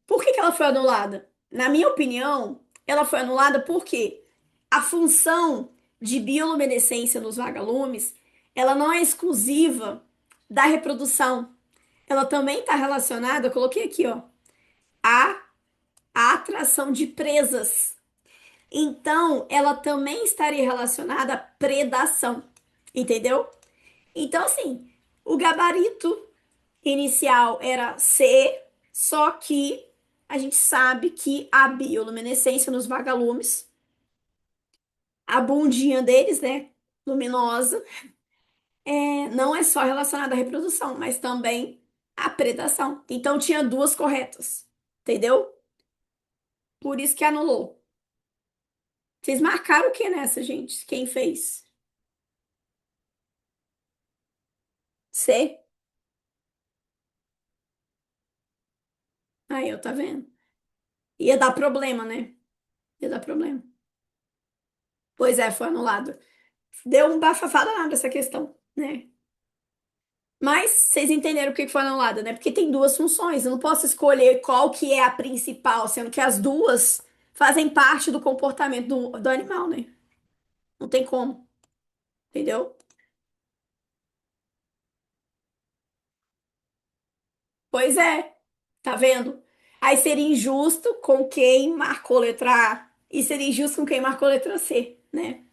Por que que ela foi anulada? Na minha opinião, ela foi anulada porque a função de bioluminescência nos vagalumes, ela não é exclusiva da reprodução. Ela também está relacionada, eu coloquei aqui, ó, à atração de presas. Então, ela também estaria relacionada à predação, entendeu? Então, assim, o gabarito inicial era C, só que a gente sabe que a bioluminescência nos vagalumes, a bundinha deles, né, luminosa, não é só relacionada à reprodução, mas também à predação. Então tinha duas corretas, entendeu? Por isso que anulou. Vocês marcaram o que nessa, gente? Quem fez? C? Aí, eu tá vendo? Ia dar problema, né? Ia dar problema. Pois é, foi anulado. Deu um bafafá danado essa questão, né? Mas vocês entenderam por que foi anulada, né? Porque tem duas funções. Eu não posso escolher qual que é a principal, sendo que as duas fazem parte do comportamento do animal, né? Não tem como, entendeu? Pois é, tá vendo? Aí seria injusto com quem marcou letra A e seria injusto com quem marcou letra C, né?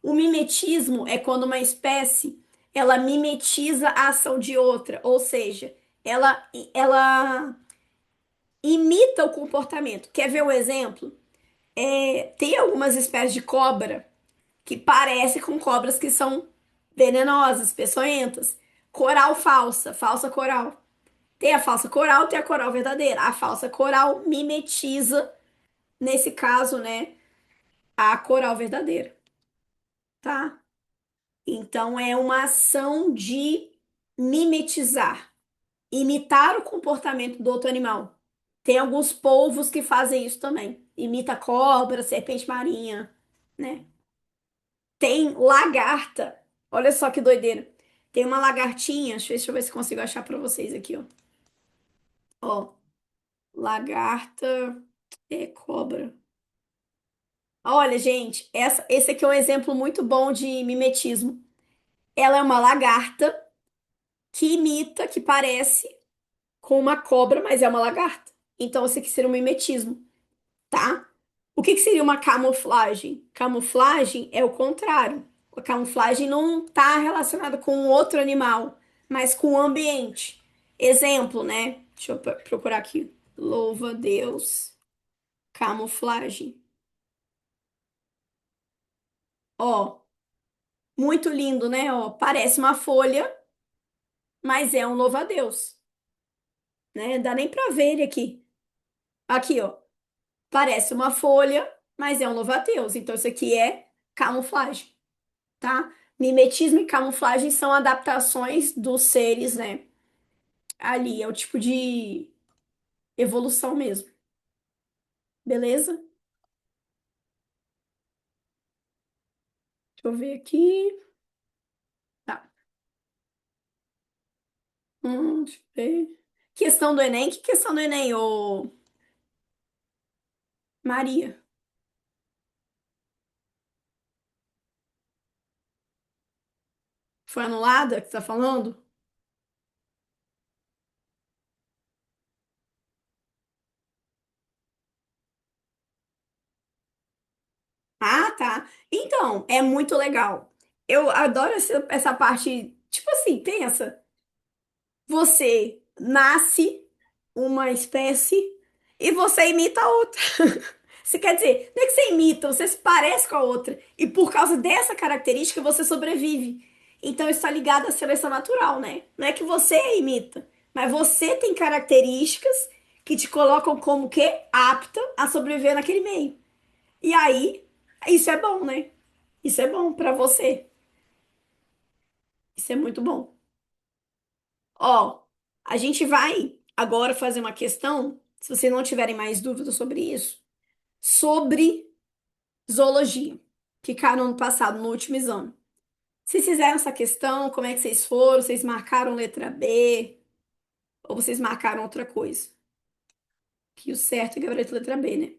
O mimetismo é quando uma espécie ela mimetiza a ação de outra, ou seja, ela imita o comportamento. Quer ver um exemplo? Tem algumas espécies de cobra que parecem com cobras que são venenosas, peçonhentas. Coral falsa, falsa coral. Tem a falsa coral, tem a coral verdadeira. A falsa coral mimetiza, nesse caso, né, a coral verdadeira, tá? Então é uma ação de mimetizar, imitar o comportamento do outro animal. Tem alguns polvos que fazem isso também. Imita cobra, serpente marinha, né? Tem lagarta. Olha só que doideira. Tem uma lagartinha, deixa eu ver se consigo achar pra vocês aqui, ó. Ó, lagarta é cobra. Olha, gente, esse aqui é um exemplo muito bom de mimetismo. Ela é uma lagarta que imita, que parece com uma cobra, mas é uma lagarta. Então, esse aqui seria um mimetismo, tá? O que que seria uma camuflagem? Camuflagem é o contrário. A camuflagem não está relacionada com outro animal, mas com o ambiente. Exemplo, né? Deixa eu procurar aqui. Louva a Deus. Camuflagem. Ó, muito lindo, né? Ó, parece uma folha, mas é um louva a Deus, né? Dá nem pra ver ele aqui. Aqui, ó. Parece uma folha, mas é um louva a Deus. Então, isso aqui é camuflagem, tá? Mimetismo e camuflagem são adaptações dos seres, né? Ali, é o tipo de evolução mesmo. Beleza? Deixa eu ver aqui. Tá. Deixa eu ver. Questão do Enem? Que questão do Enem, ô Maria? Foi anulada que você tá falando? Ah, tá. Então, é muito legal. Eu adoro essa parte. Tipo assim, pensa. Você nasce uma espécie e você imita a outra. Você quer dizer, não é que você imita, você se parece com a outra. E por causa dessa característica você sobrevive. Então isso está ligado à seleção natural, né? Não é que você imita, mas você tem características que te colocam como que apta a sobreviver naquele meio. E aí, isso é bom, né? Isso é bom pra você. Isso é muito bom. Ó, a gente vai agora fazer uma questão, se vocês não tiverem mais dúvidas sobre isso, sobre zoologia, que caiu no ano passado, no último exame. Vocês fizeram essa questão, como é que vocês foram? Vocês marcaram letra B ou vocês marcaram outra coisa? Que o certo é gabarito letra B, né?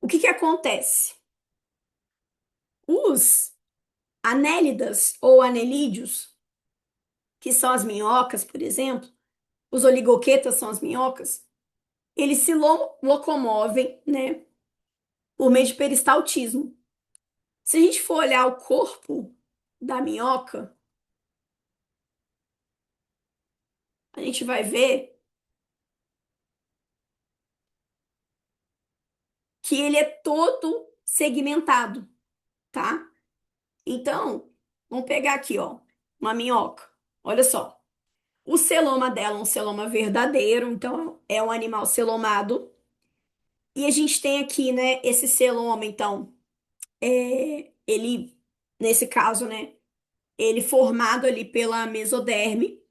O que que acontece? Os anélidas ou anelídeos, que são as minhocas, por exemplo, os oligoquetas são as minhocas, eles se locomovem, né, por meio de peristaltismo. Se a gente for olhar o corpo da minhoca, a gente vai ver que ele é todo segmentado, tá? Então, vamos pegar aqui, ó, uma minhoca. Olha só. O celoma dela é um celoma verdadeiro, então é um animal celomado. E a gente tem aqui, né, esse celoma, então, ele, nesse caso, né, ele formado ali pela mesoderme.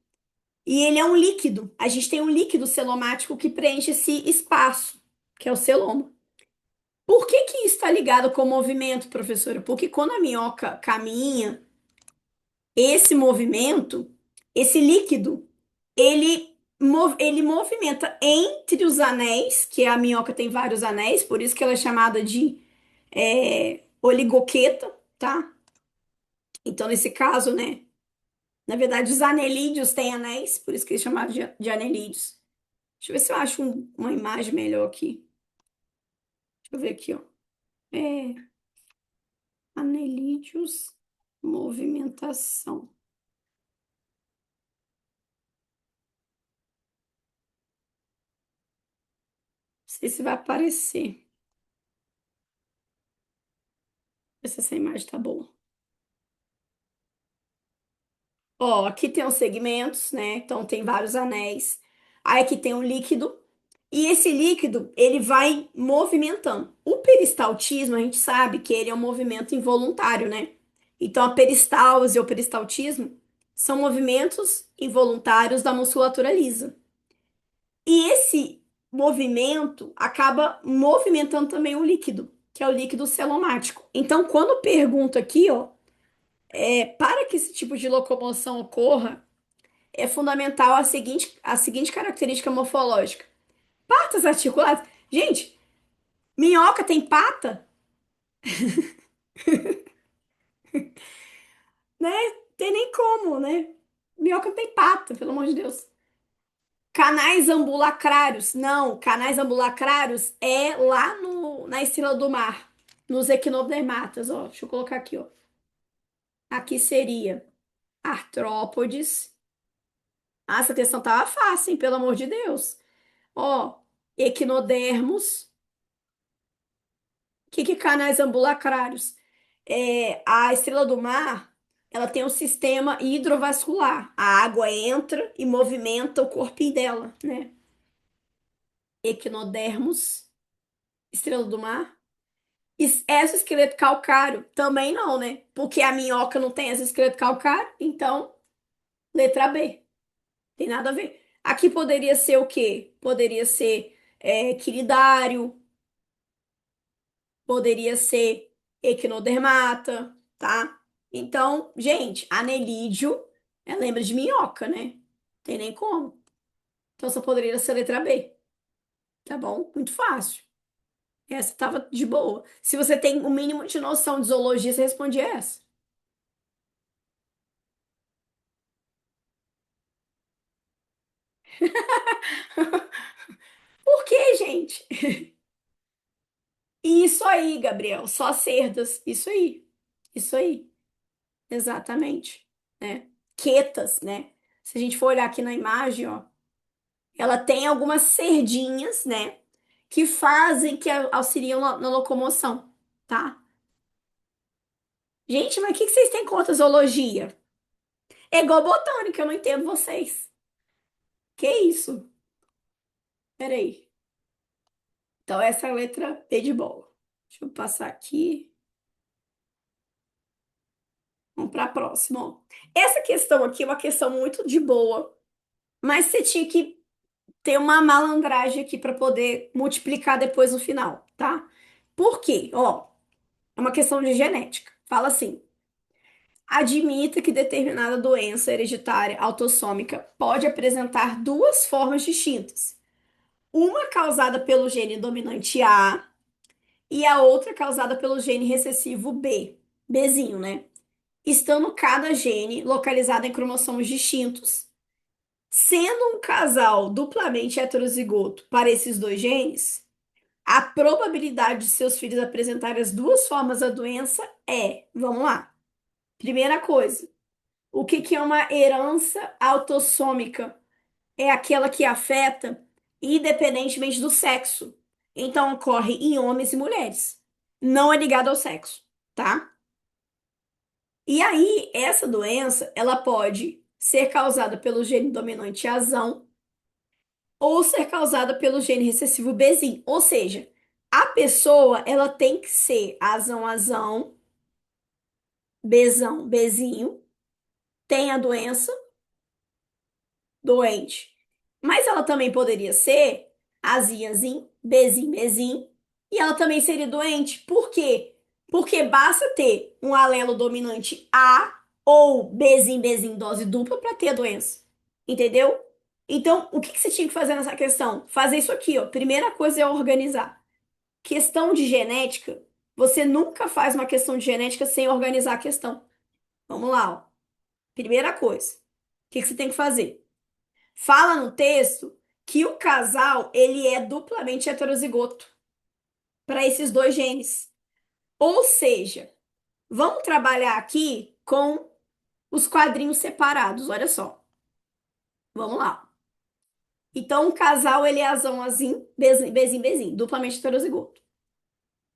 E ele é um líquido. A gente tem um líquido celomático que preenche esse espaço, que é o celoma. Por que que isso está ligado com o movimento, professora? Porque quando a minhoca caminha, esse movimento, esse líquido, ele movimenta entre os anéis, que a minhoca tem vários anéis, por isso que ela é chamada de oligoqueta, tá? Então, nesse caso, né? Na verdade, os anelídeos têm anéis, por isso que eles chamaram de anelídeos. Deixa eu ver se eu acho uma imagem melhor aqui. Deixa eu ver aqui, ó. É, anelídeos, movimentação. Não sei se vai aparecer. Ver se essa imagem tá boa. Ó, aqui tem os segmentos, né? Então tem vários anéis. Aí aqui tem um líquido. E esse líquido, ele vai movimentando. O peristaltismo, a gente sabe que ele é um movimento involuntário, né? Então a peristalse e o peristaltismo são movimentos involuntários da musculatura lisa. E esse movimento acaba movimentando também o líquido, que é o líquido celomático. Então, quando pergunto aqui, ó, para que esse tipo de locomoção ocorra, é fundamental a seguinte característica morfológica. Patas articuladas. Gente, minhoca tem pata, né? Tem nem como, né? Minhoca não tem pata, pelo amor de Deus. Canais ambulacrários. Não, canais ambulacrários é lá no, na estrela do mar, nos equinodermatas, ó. Deixa eu colocar aqui, ó. Aqui seria artrópodes. Ah, essa questão tava fácil, hein? Pelo amor de Deus. Ó, equinodermos. Que canais ambulacrários? A estrela do mar, ela tem um sistema hidrovascular. A água entra e movimenta o corpinho dela, né? Equinodermos, estrela do mar. Exoesqueleto calcário, também não, né? Porque a minhoca não tem exoesqueleto calcário, então, letra B. Tem nada a ver. Aqui poderia ser o quê? Poderia ser quiridário, poderia ser equinodermata, tá? Então, gente, anelídeo, lembra de minhoca, né? Tem nem como. Então, só poderia ser a letra B, tá bom? Muito fácil. Essa tava de boa. Se você tem o mínimo de noção de zoologia, você responde essa. Por quê, gente? Isso aí, Gabriel, só cerdas. Isso aí. Isso aí. Exatamente, né? Quetas, né? Se a gente for olhar aqui na imagem, ó, ela tem algumas cerdinhas, né? Que fazem, que auxiliam na locomoção, tá? Gente, mas o que vocês têm contra zoologia? É igual botânica, eu não entendo vocês. Que isso? Peraí. Então, essa é a letra B de bola. Deixa eu passar aqui. Vamos para a próxima, ó. Essa questão aqui é uma questão muito de boa, mas você tinha que ter uma malandragem aqui para poder multiplicar depois no final, tá? Por quê? Ó, é uma questão de genética. Fala assim: admita que determinada doença hereditária autossômica pode apresentar duas formas distintas. Uma causada pelo gene dominante A e a outra causada pelo gene recessivo B, Bzinho, né? Estando cada gene localizado em cromossomos distintos. Sendo um casal duplamente heterozigoto para esses dois genes, a probabilidade de seus filhos apresentarem as duas formas da doença vamos lá. Primeira coisa, o que que é uma herança autossômica? É aquela que afeta independentemente do sexo. Então ocorre em homens e mulheres. Não é ligado ao sexo, tá? E aí, essa doença, ela pode ser causada pelo gene dominante azão ou ser causada pelo gene recessivo Bzinho. Ou seja, a pessoa, ela tem que ser azão, azão, Bzão, Bzinho, tem a doença, doente. Mas ela também poderia ser azinhazinho, Bzim, Bzim, e ela também seria doente. Por quê? Porque basta ter um alelo dominante A ou Bzim, Bzim, dose dupla para ter a doença. Entendeu? Então, o que que você tinha que fazer nessa questão? Fazer isso aqui, ó. Primeira coisa é organizar. Questão de genética, você nunca faz uma questão de genética sem organizar a questão. Vamos lá, ó. Primeira coisa, o que que você tem que fazer? Fala no texto que o casal ele é duplamente heterozigoto para esses dois genes. Ou seja, vamos trabalhar aqui com os quadrinhos separados. Olha só. Vamos lá. Então, o casal ele é azão, azim, bezim, bezim, bezim, duplamente heterozigoto.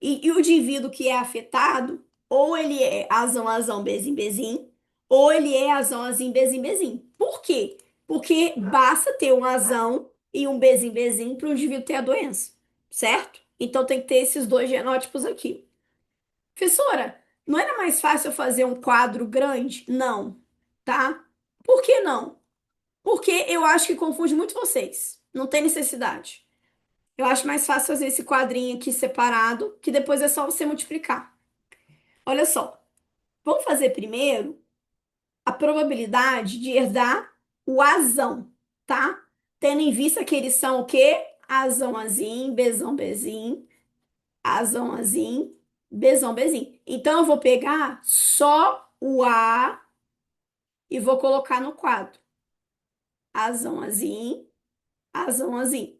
E o indivíduo que é afetado, ou ele é azão, azão, bezim, bezim, ou ele é azão, azim, bezim, bezim. Por quê? Porque basta ter um azão e um bezim, bezim para o indivíduo ter a doença, certo? Então tem que ter esses dois genótipos aqui. Professora, não era mais fácil eu fazer um quadro grande? Não, tá? Por que não? Porque eu acho que confunde muito vocês. Não tem necessidade. Eu acho mais fácil fazer esse quadrinho aqui separado, que depois é só você multiplicar. Olha só, vamos fazer primeiro a probabilidade de herdar o azão, tá? Tendo em vista que eles são o quê? Azão, azim, bezão, bezim, azão, azim, bezão, bezim. Então eu vou pegar só o A e vou colocar no quadro. Azão, azim, azão, azim.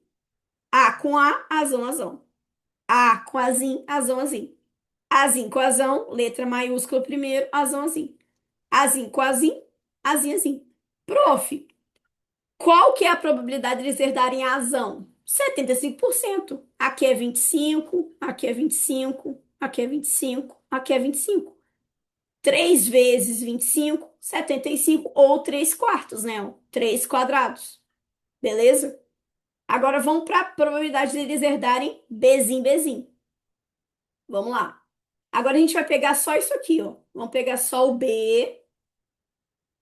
A com A, azão, azão. A com azim, azão, azim. Azim com azão, letra maiúscula primeiro, azão, azim. Azim com azim, azim, azim. Prof, qual que é a probabilidade de eles herdarem a azão? 75%. Aqui é 25, aqui é 25, aqui é 25, aqui é 25. 3 vezes 25, 75 ou 3 quartos, né? 3 quadrados. Beleza? Agora vamos para a probabilidade deles herdarem Bzim, Bzim. Vamos lá. Agora a gente vai pegar só isso aqui, ó. Vamos pegar só o B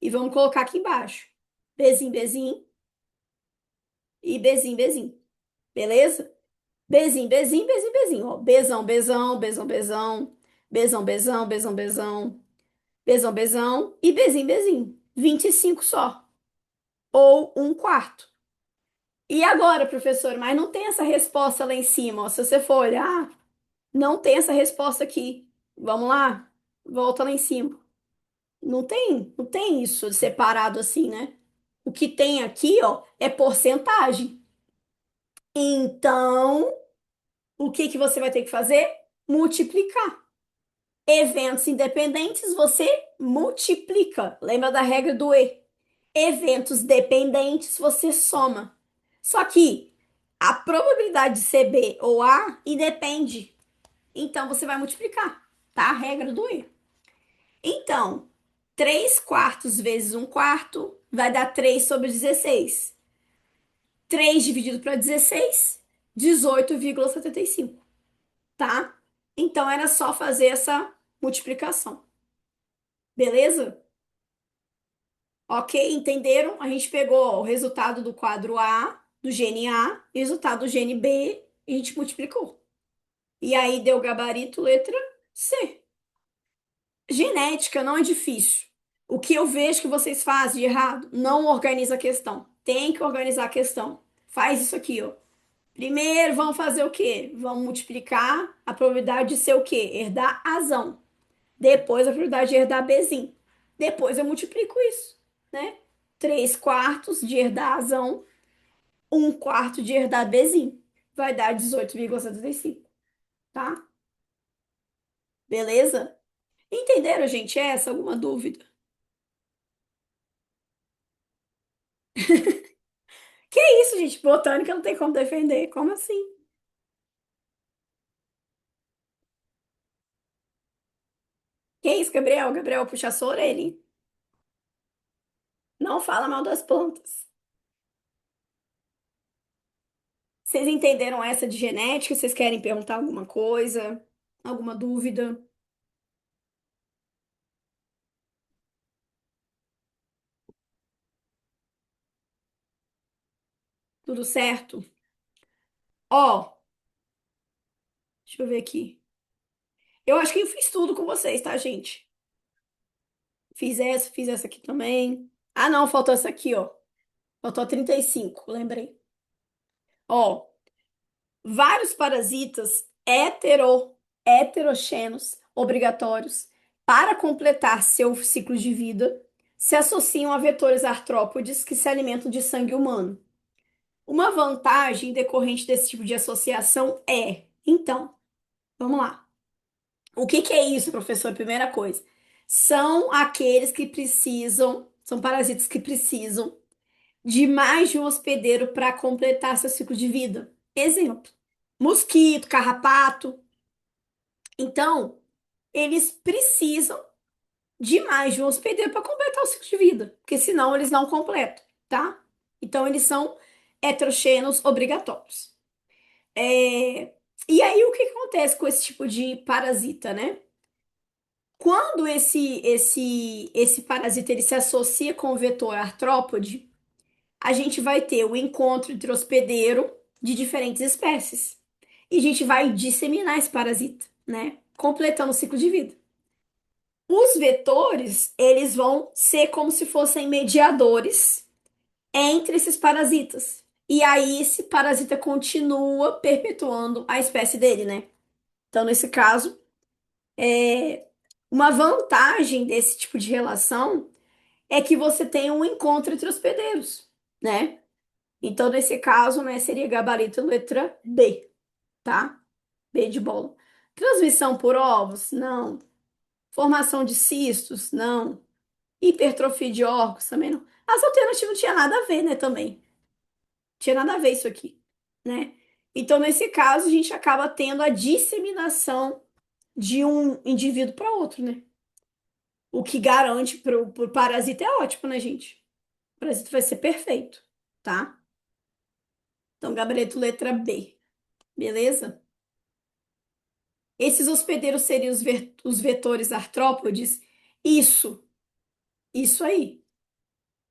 e vamos colocar aqui embaixo. Bzim, Bzim e Bzim, Bzim. Beleza? Bzim, Bzim, Bzim, Bzim. Ó, Bzão, Bzão, Bzão, Bzão. Bzão, Bzão, Bzão, Bzão. Bzão, Bzão e Bzim, Bzim. 25 só. Ou um quarto. E agora, professor, mas não tem essa resposta lá em cima, ó. Se você for olhar, não tem essa resposta aqui. Vamos lá? Volta lá em cima. Não tem isso separado assim, né? O que tem aqui, ó, é porcentagem. Então, o que que você vai ter que fazer? Multiplicar. Eventos independentes, você multiplica. Lembra da regra do E? Eventos dependentes, você soma. Só que a probabilidade de ser B ou A independe. Então, você vai multiplicar, tá? A regra do E. Então, 3 quartos vezes um quarto vai dar 3 sobre 16. 3 dividido para 16, 18,75, tá? Então, era só fazer essa multiplicação. Beleza? Ok, entenderam? A gente pegou ó, o resultado do quadro A, do gene A, e o resultado do gene B, e a gente multiplicou. E aí deu gabarito letra C. Genética não é difícil. O que eu vejo que vocês fazem de errado, não organiza a questão. Tem que organizar a questão. Faz isso aqui, ó. Primeiro, vamos fazer o quê? Vamos multiplicar a probabilidade de ser o quê? Herdar azão. Depois, a probabilidade de herdar bezinho. Depois, eu multiplico isso, né? 3 quartos de herdar azão, um quarto de herdar bezinho. Vai dar 18,75, tá? Beleza? Entenderam, gente? Essa? Alguma dúvida? Que isso, gente? Botânica não tem como defender. Como assim? Que isso, Gabriel? Gabriel puxa a sua orelha. Não fala mal das plantas. Vocês entenderam essa de genética? Vocês querem perguntar alguma coisa? Alguma dúvida? Tudo certo? Ó, deixa eu ver aqui. Eu acho que eu fiz tudo com vocês, tá, gente? Fiz essa aqui também. Ah, não, faltou essa aqui, ó. Faltou a 35, lembrei. Ó, vários parasitas heteroxenos obrigatórios para completar seu ciclo de vida se associam a vetores artrópodes que se alimentam de sangue humano. Uma vantagem decorrente desse tipo de associação é, então, vamos lá. O que que é isso, professor? Primeira coisa, são aqueles que precisam, são parasitas que precisam de mais de um hospedeiro para completar seu ciclo de vida. Exemplo, mosquito, carrapato. Então, eles precisam. de mais de um hospedeiro para completar o ciclo de vida, porque senão eles não completam, tá? Então eles são heteroxenos obrigatórios. É, E aí o que acontece com esse tipo de parasita, né? Quando esse parasita ele se associa com o vetor artrópode, a gente vai ter o encontro entre hospedeiro de diferentes espécies. E a gente vai disseminar esse parasita, né? Completando o ciclo de vida. Os vetores, eles vão ser como se fossem mediadores entre esses parasitas. E aí esse parasita continua perpetuando a espécie dele, né? Então, nesse caso, uma vantagem desse tipo de relação é que você tem um encontro entre hospedeiros, né? Então, nesse caso, né, seria gabarito letra B, tá? B de bola. Transmissão por ovos? Não. Formação de cistos? Não. Hipertrofia de órgãos? Também não. As alternativas não tinha nada a ver, né, também. Tinha nada a ver isso aqui, né? Então, nesse caso, a gente acaba tendo a disseminação de um indivíduo para outro, né? O que garante para o parasita é ótimo, né, gente? O parasita vai ser perfeito, tá? Então, gabarito letra B, beleza? Esses hospedeiros seriam os vetores artrópodes? Isso, isso aí,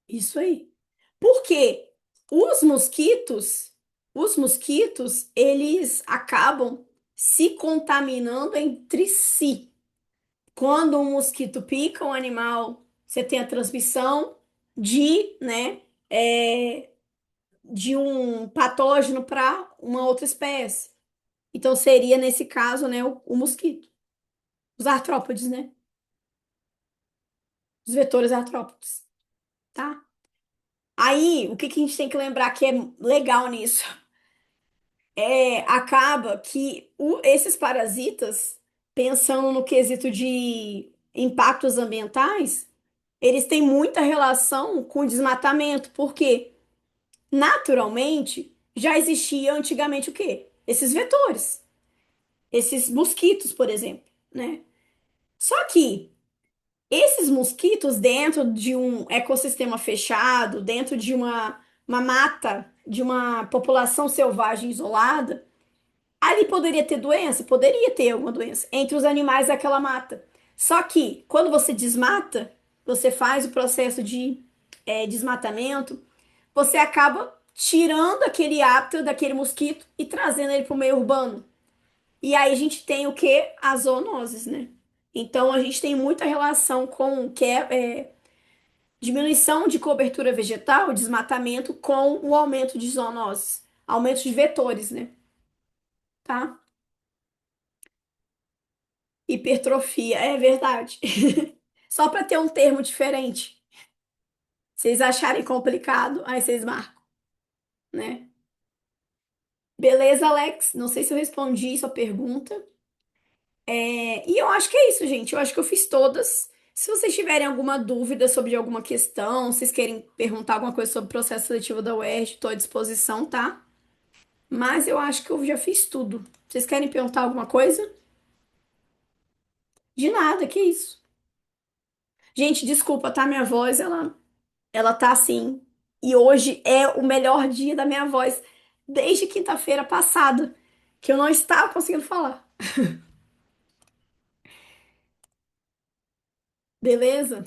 isso aí. Por quê? Os mosquitos, os mosquitos, eles acabam se contaminando entre si. Quando um mosquito pica um animal, você tem a transmissão né, é, de um patógeno para uma outra espécie. Então, seria, nesse caso, né, o mosquito. Os artrópodes, né? Os vetores artrópodes, tá? Aí, o que que a gente tem que lembrar que é legal nisso? Acaba que esses parasitas, pensando no quesito de impactos ambientais, eles têm muita relação com o desmatamento, porque naturalmente já existia antigamente o quê? Esses vetores, esses mosquitos, por exemplo, né? Só que esses mosquitos, dentro de um ecossistema fechado, dentro de uma mata, de uma população selvagem isolada, ali poderia ter doença? Poderia ter alguma doença entre os animais daquela mata. Só que, quando você desmata, você faz o processo de desmatamento, você acaba tirando aquele hábito daquele mosquito e trazendo ele para o meio urbano. E aí a gente tem o que? As zoonoses, né? Então a gente tem muita relação com o que é diminuição de cobertura vegetal, desmatamento, com o aumento de zoonoses, aumento de vetores, né? Tá? Hipertrofia, é verdade. Só para ter um termo diferente. Vocês acharem complicado, aí vocês marcam, né? Beleza, Alex? Não sei se eu respondi sua pergunta. E eu acho que é isso, gente. Eu acho que eu fiz todas. Se vocês tiverem alguma dúvida sobre alguma questão, vocês querem perguntar alguma coisa sobre o processo seletivo da UERJ, estou à disposição, tá? Mas eu acho que eu já fiz tudo. Vocês querem perguntar alguma coisa? De nada, que isso. Gente, desculpa, tá? Minha voz, ela tá assim. E hoje é o melhor dia da minha voz desde quinta-feira passada, que eu não estava conseguindo falar. Beleza?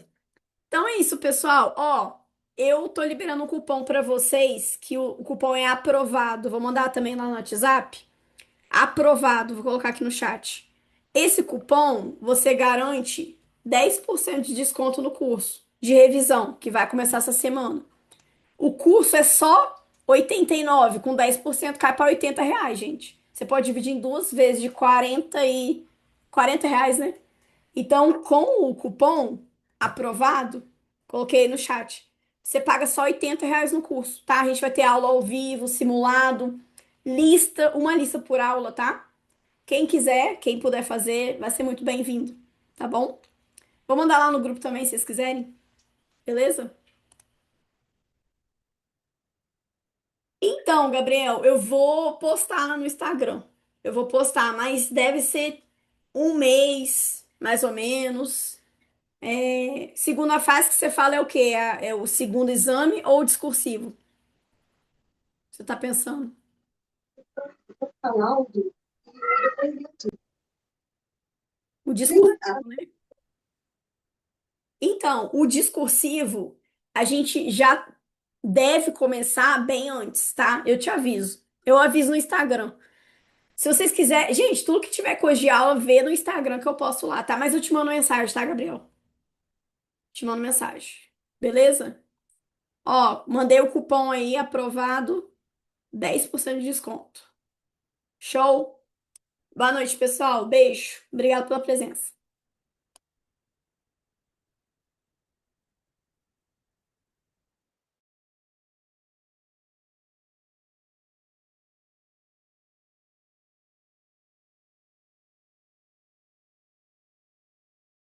Então é isso, pessoal. Ó, eu tô liberando um cupom pra vocês, que o cupom é aprovado. Vou mandar também lá no WhatsApp. Aprovado, vou colocar aqui no chat. Esse cupom você garante 10% de desconto no curso de revisão, que vai começar essa semana. O curso é só 89, com 10% cai para R$ 80, gente. Você pode dividir em duas vezes de 40 reais, né? Então, com o cupom aprovado, coloquei aí no chat, você paga só R$ 80 no curso, tá? A gente vai ter aula ao vivo, simulado, uma lista por aula, tá? Quem quiser, quem puder fazer, vai ser muito bem-vindo, tá bom? Vou mandar lá no grupo também, se vocês quiserem, beleza? Então, Gabriel, eu vou postar lá no Instagram. Eu vou postar, mas deve ser um mês, mais ou menos. Segunda fase que você fala é o quê? É o segundo exame ou o discursivo? Você está pensando? Falando, O discursivo, né? Então, o discursivo, a gente já deve começar bem antes, tá? Eu te aviso. Eu aviso no Instagram. Se vocês quiserem, gente, tudo que tiver coisa de aula, vê no Instagram que eu posto lá, tá? Mas eu te mando mensagem, tá, Gabriel? Te mando mensagem. Beleza? Ó, mandei o cupom aí, aprovado, 10% de desconto. Show? Boa noite, pessoal. Beijo. Obrigado pela presença.